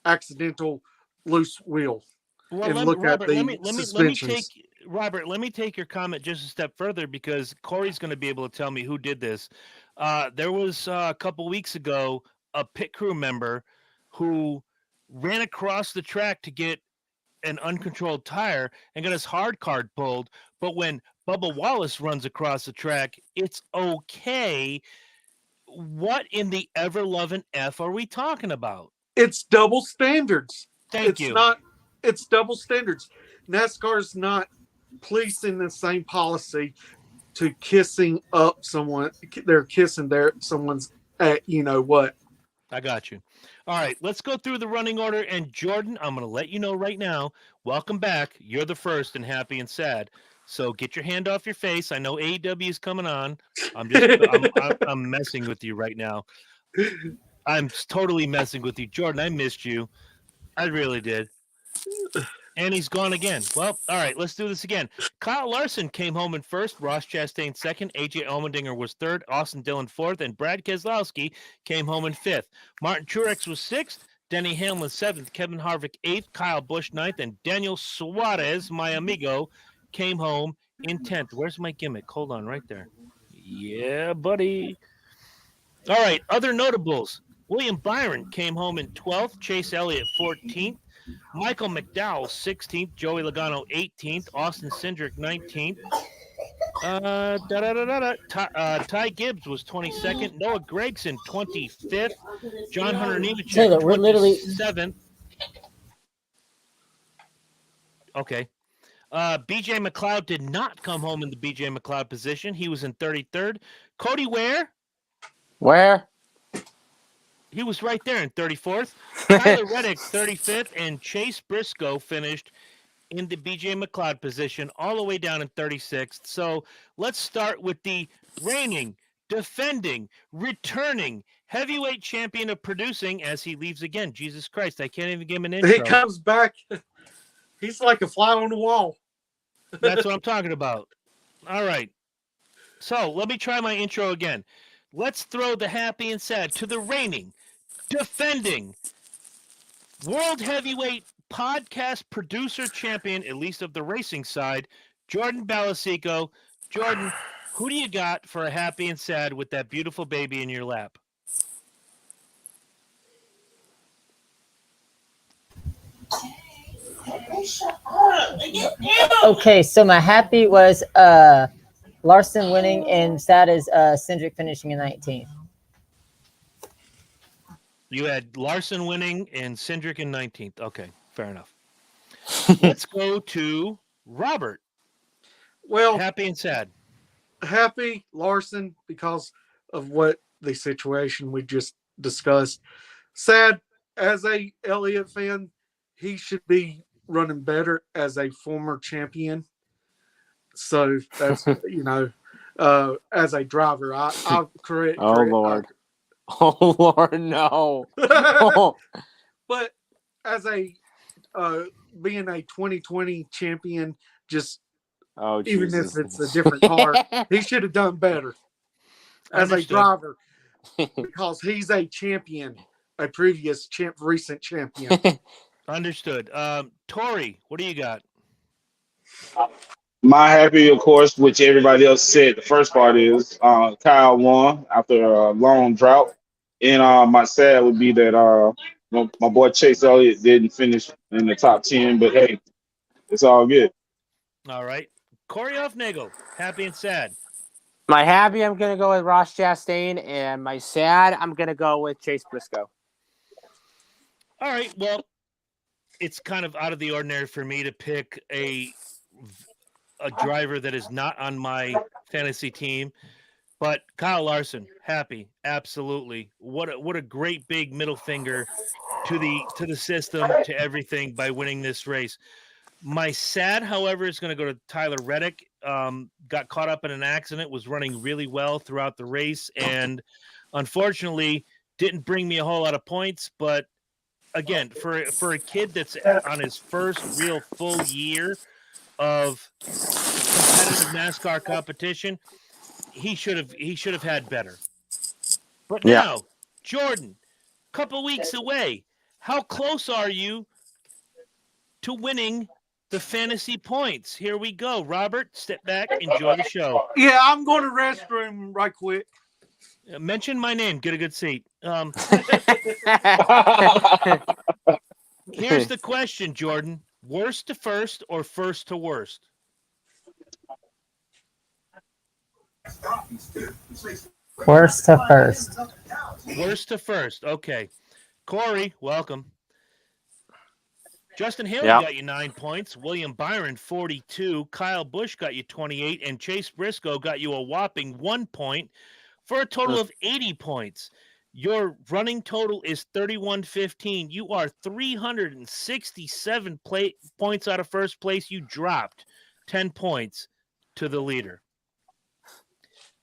accidental loose wheel. Well, And look at Robert, let the me suspensions. let me take your comment just a step further, because Corey's going to be able to tell me who did this. There was a couple weeks ago a pit crew member who ran across the track to get an uncontrolled tire and got his hard card pulled. But when Bubba Wallace runs across the track, it's okay. What in the ever loving F are we talking about? It's double standards. Thank you. It's double standards. NASCAR's not policing the same policy to kissing up someone. They're kissing someone's at what. I got you. All right, let's go through the running order. And Jordan, I'm going to let you know right now. Welcome back. You're the first in happy and sad. So get your hand off your face. I know AEW is coming on. I'm messing with you right now. I'm totally messing with you, Jordan. I missed you. I really did. And he's gone again. Well, all right, let's do this again. Kyle Larson came home in first, Ross Chastain second, AJ Allmendinger was third, Austin Dillon fourth, and Brad Keselowski came home in fifth. Martin Truex was sixth, Denny Hamlin seventh, Kevin Harvick eighth, Kyle Busch ninth, and Daniel Suarez, my amigo, came home in 10th. Where's my gimmick? Hold on, right there. Yeah, buddy. All right, other notables. William Byron came home in 12th, Chase Elliott 14th, Michael McDowell 16th, Joey Logano 18th, Austin Cindric 19th. Ty Gibbs was 22nd, Noah Gragson 25th, John Hunter Nemechek Taylor, we're literally 27th. Okay. BJ McLeod did not come home in the BJ McLeod position. He was in 33rd. Cody Ware, Where? he was right there in 34th. Tyler Reddick, 35th, and Chase Briscoe finished in the BJ McLeod position all the way down in 36th. So let's start with the reigning, defending, returning heavyweight champion of producing as he leaves again. Jesus Christ, I can't even give him an intro. He comes back. He's like a fly on the wall. That's what I'm talking about. All right. So let me try my intro again. Let's throw the happy and sad to the reigning, defending, world heavyweight podcast producer champion, at least of the racing side, Jordan Balasico. Jordan, who do you got for a happy and sad with that beautiful baby in your lap? Okay, so my happy was Larson winning, and sad is Cindric finishing in 19th. You had Larson winning and Cindric in 19th. Okay, fair enough. Let's go to Robert. Well, Happy and sad. happy Larson because of what the situation we just discussed. Sad as a Elliott fan, he should be running better as a former champion. So that's as a driver. I'll correct. Oh Lord. Oh Lord, no. But as a being a 2020 champion, just Oh even Jesus. if it's a different car, he should have done better as a driver because he's a champion, a previous recent champion. Understood. Tori, what do you got? My happy, of course, which everybody else said. The first part is Kyle won after a long drought, and my sad would be that my boy Chase Elliott didn't finish in the top 10. But hey, it's all good. All right. Corey Offnagel, happy and sad. My happy, I'm going to go with Ross Chastain, and my sad, I'm going to go with Chase Briscoe. All right. Well, it's kind of out of the ordinary for me to pick a driver that is not on my fantasy team, but Kyle Larson, happy, absolutely. What a great big middle finger to the system, to everything by winning this race. My sad, however, is going to go to Tyler Reddick. Got caught up in an accident, was running really well throughout the race, and unfortunately didn't bring me a whole lot of points. But again, for a kid that's on his first real full year of competitive NASCAR competition, he should have had better. But now, Jordan, couple weeks away, how close are you to winning the fantasy points? Here we go. Robert, step back, enjoy the show. Yeah, I'm going to restroom right quick. Mention my name, get a good seat. Here's the question, Jordan. Worst to first or first to worst? Worst to first. Worst to first. Okay. Corey, welcome. Justin Haley got you 9 points. William Byron, 42. Kyle Busch got you 28. And Chase Briscoe got you a whopping 1 point for a total of 80 points. Your running total is 31-15. You are 367 points out of first place. You dropped 10 points to the leader.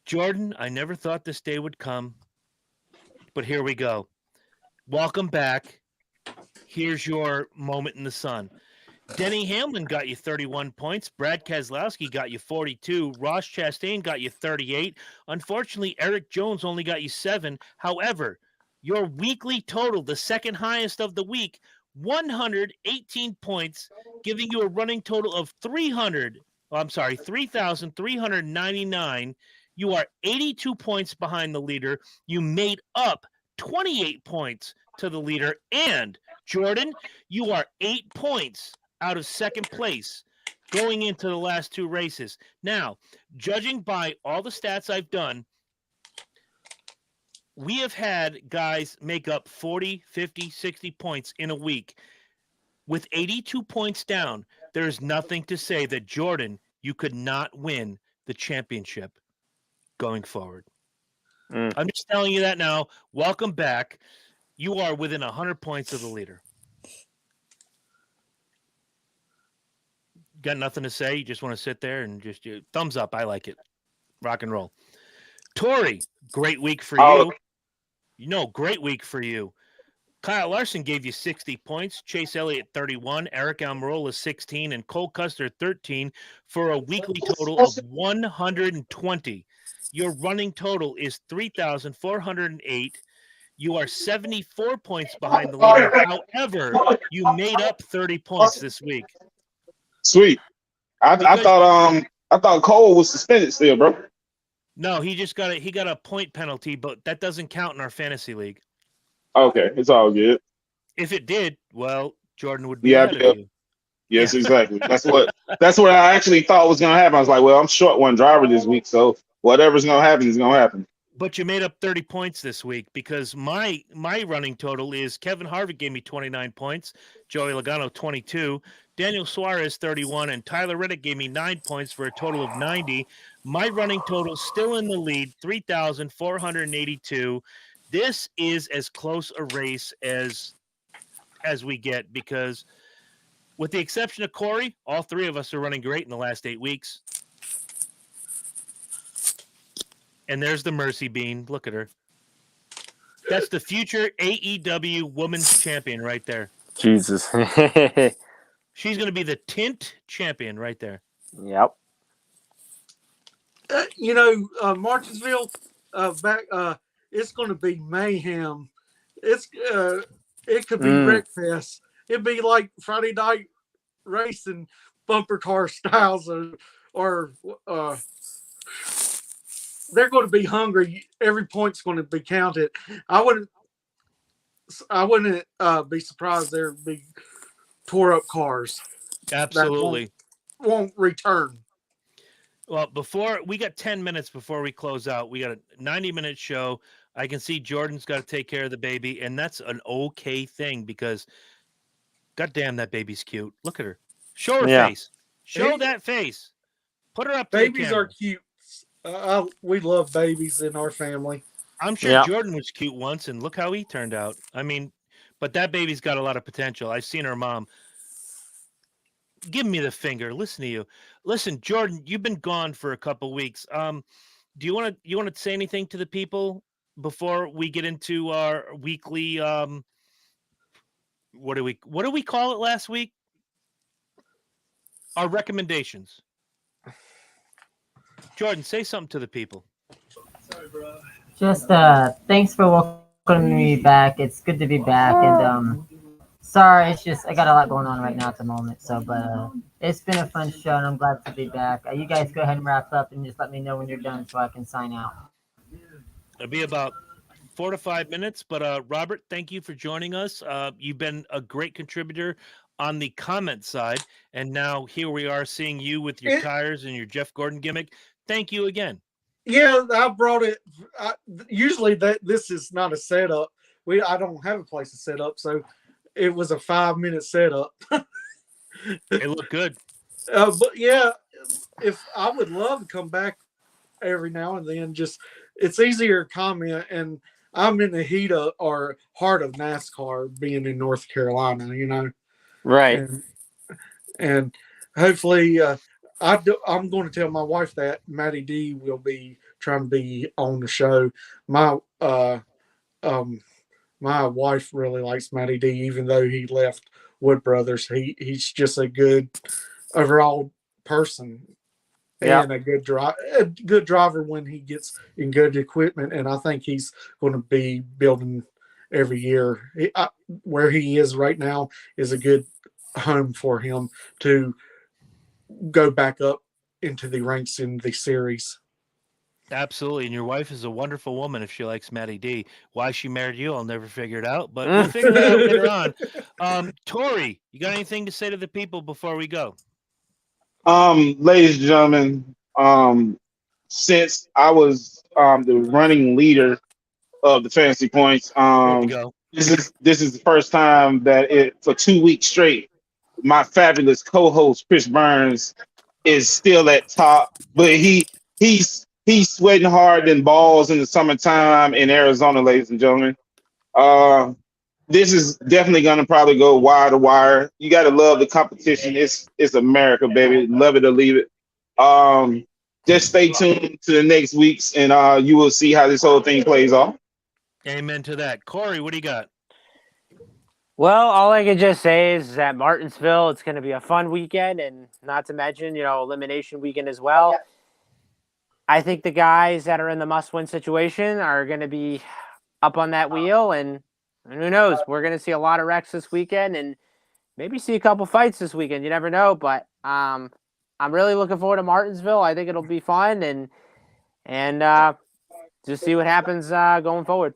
Jordan, I never thought this day would come, but here we go. Welcome back. Here's your moment in the sun. Denny Hamlin got you 31 points. Brad Keselowski got you 42. Ross Chastain got you 38. Unfortunately, Eric Jones only got you 7. However, your weekly total, the second highest of the week, 118 points, giving you a running total of 3,399. You are 82 points behind the leader. You made up 28 points to the leader. And, Jordan, you are 8 points out of second place going into the last 2 races. Now, judging by all the stats I've done, we have had guys make up 40, 50, 60 points in a week. With 82 points down, there's nothing to say that, Jordan, you could not win the championship going forward. I'm just telling you that now. Welcome back. You are within 100 points of the leader. Got nothing to say? You just want to sit there and just thumbs up. I like it. Rock and roll. Tori, great week for you. Great week for you. Kyle Larson gave you 60 points. Chase Elliott, 31. Eric Almirola, 16. And Cole Custer, 13 for a weekly total of 120. Your running total is 3,408. You are 74 points behind the leader. However, you made up 30 points this week. Sweet. I thought Cole was suspended still, bro. No, he got a point penalty, but that doesn't count in our fantasy league. Okay, it's all good. If it did, well, Jordan would be ahead of you. Yes, exactly. That's what I actually thought was gonna happen. I was like, well, I'm short one driver this week, so whatever's gonna happen is gonna happen. But you made up 30 points this week because my running total is Kevin Harvick gave me 29 points, Joey Logano 22, Daniel Suarez 31, and Tyler Reddick gave me 9 points for a total of 90. My running total still in the lead, 3,482. This is as close a race as we get because with the exception of Corey, all 3 of us are running great in the last 8 weeks. And there's the Mercy Bean. Look at her. That's the future AEW Women's Champion right there. Jesus. She's going to be the Tint Champion right there. Yep. Martinsville, it's going to be mayhem. It could be wreck fest. It'd be like Friday night racing, bumper car styles, or they're going to be hungry. Every point's going to be counted. I wouldn't be surprised there'd be tore up cars. Absolutely. Won't return. Well, we got 10 minutes before we close out. We got a 90-minute show. I can see Jordan's got to take care of the baby, and that's an okay thing because, goddamn, that baby's cute. Look at her. Show her face. Show that face. Put her up. Babies are cute. We love babies in our family. I'm sure Jordan was cute once, and look how he turned out. I mean, but that baby's got a lot of potential. I've seen her mom. Give me the finger. Listen to you. Listen, Jordan, you've been gone for a couple weeks. Do you want to say anything to the people before we get into our weekly? What do we call it last week? Our recommendations. Jordan, say something to the people. Sorry, bro. Just thanks for welcoming me back. It's good to be back, and sorry, it's just I got a lot going on right now at the moment. So, but it's been a fun show, and I'm glad to be back. You guys go ahead and wrap up, and just let me know when you're done, so I can sign out. It'll be about 4 to 5 minutes. But Robert, thank you for joining us. You've been a great contributor on the comment side, and now here we are seeing you with your tires and your Jeff Gordon gimmick. Thank you again. Yeah, I brought it. Usually this is not a setup. I don't have a place to set up, so it was a 5-minute setup. It looked good. But yeah, if I would love to come back every now and then, it's easier to comment, and I'm in the heat of or heart of NASCAR being in North Carolina, Right. And hopefully I'm going to tell my wife that Matty D will be trying to be on the show. My wife really likes Matty D, even though he left Wood Brothers. He's just a good overall person and a good driver when he gets in good equipment. And I think he's going to be building every year. Where he is right now is a good home for him to go back up into the ranks in the series. Absolutely. And your wife is a wonderful woman if she likes Matty D. Why she married you, I'll never figure it out, but we'll figure it out later on. Tori, you got anything to say to the people before we go? Ladies and gentlemen, since I was the running leader of the fantasy points, this is the first time that for 2 weeks straight, my fabulous co-host Chris Burns is still at top, but he's sweating hard than balls in the summertime in Arizona, ladies and gentlemen. This is definitely going to probably go wire to wire. You got to love the competition. It's America, baby. Love it or leave it. Just stay tuned to the next weeks, and you will see how this whole thing plays off. Amen to that. Corey, what do you got? Well, all I can just say is at Martinsville, it's going to be a fun weekend, and not to mention, elimination weekend as well. I think the guys that are in the must-win situation are going to be up on that wheel, and who knows? We're going to see a lot of wrecks this weekend, and maybe see a couple fights this weekend. You never know, but I'm really looking forward to Martinsville. I think it'll be fun, and just see what happens going forward.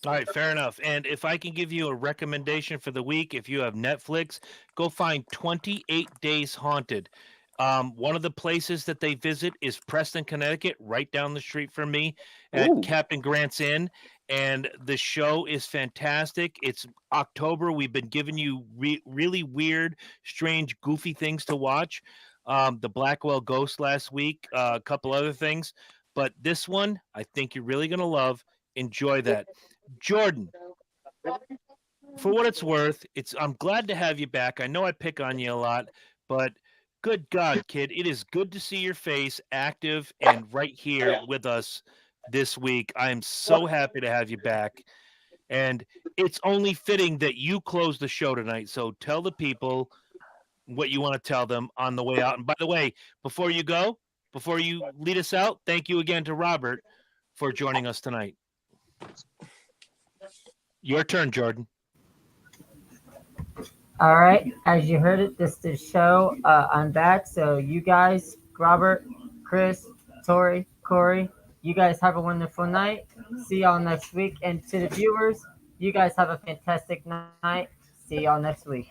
All right, fair enough. And if I can give you a recommendation for the week, if you have Netflix, go find 28 Days Haunted. One of the places that they visit is Preston, Connecticut, right down the street from me at Captain Grant's Inn. And the show is fantastic. It's October. We've been giving you really weird, strange, goofy things to watch. The Blackwell Ghost last week, a couple other things. But this one, I think you're really going to love. Enjoy that. Jordan, for what it's worth, I'm glad to have you back. I know I pick on you a lot, but good God, kid, it is good to see your face active and right here with us this week. I'm so happy to have you back. And it's only fitting that you close the show tonight. So tell the people what you want to tell them on the way out. And by the way, before you go, before you lead us out, thank you again to Robert for joining us tonight. Your turn, Jordan. All right, as you heard it, this is the show. I'm back. So you guys, Robert, Chris, Tori, Corey, you guys have a wonderful night. See y'all next week. And to the viewers, you guys have a fantastic night. See y'all next week.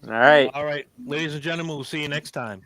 All right. All right, ladies and gentlemen, we'll see you next time.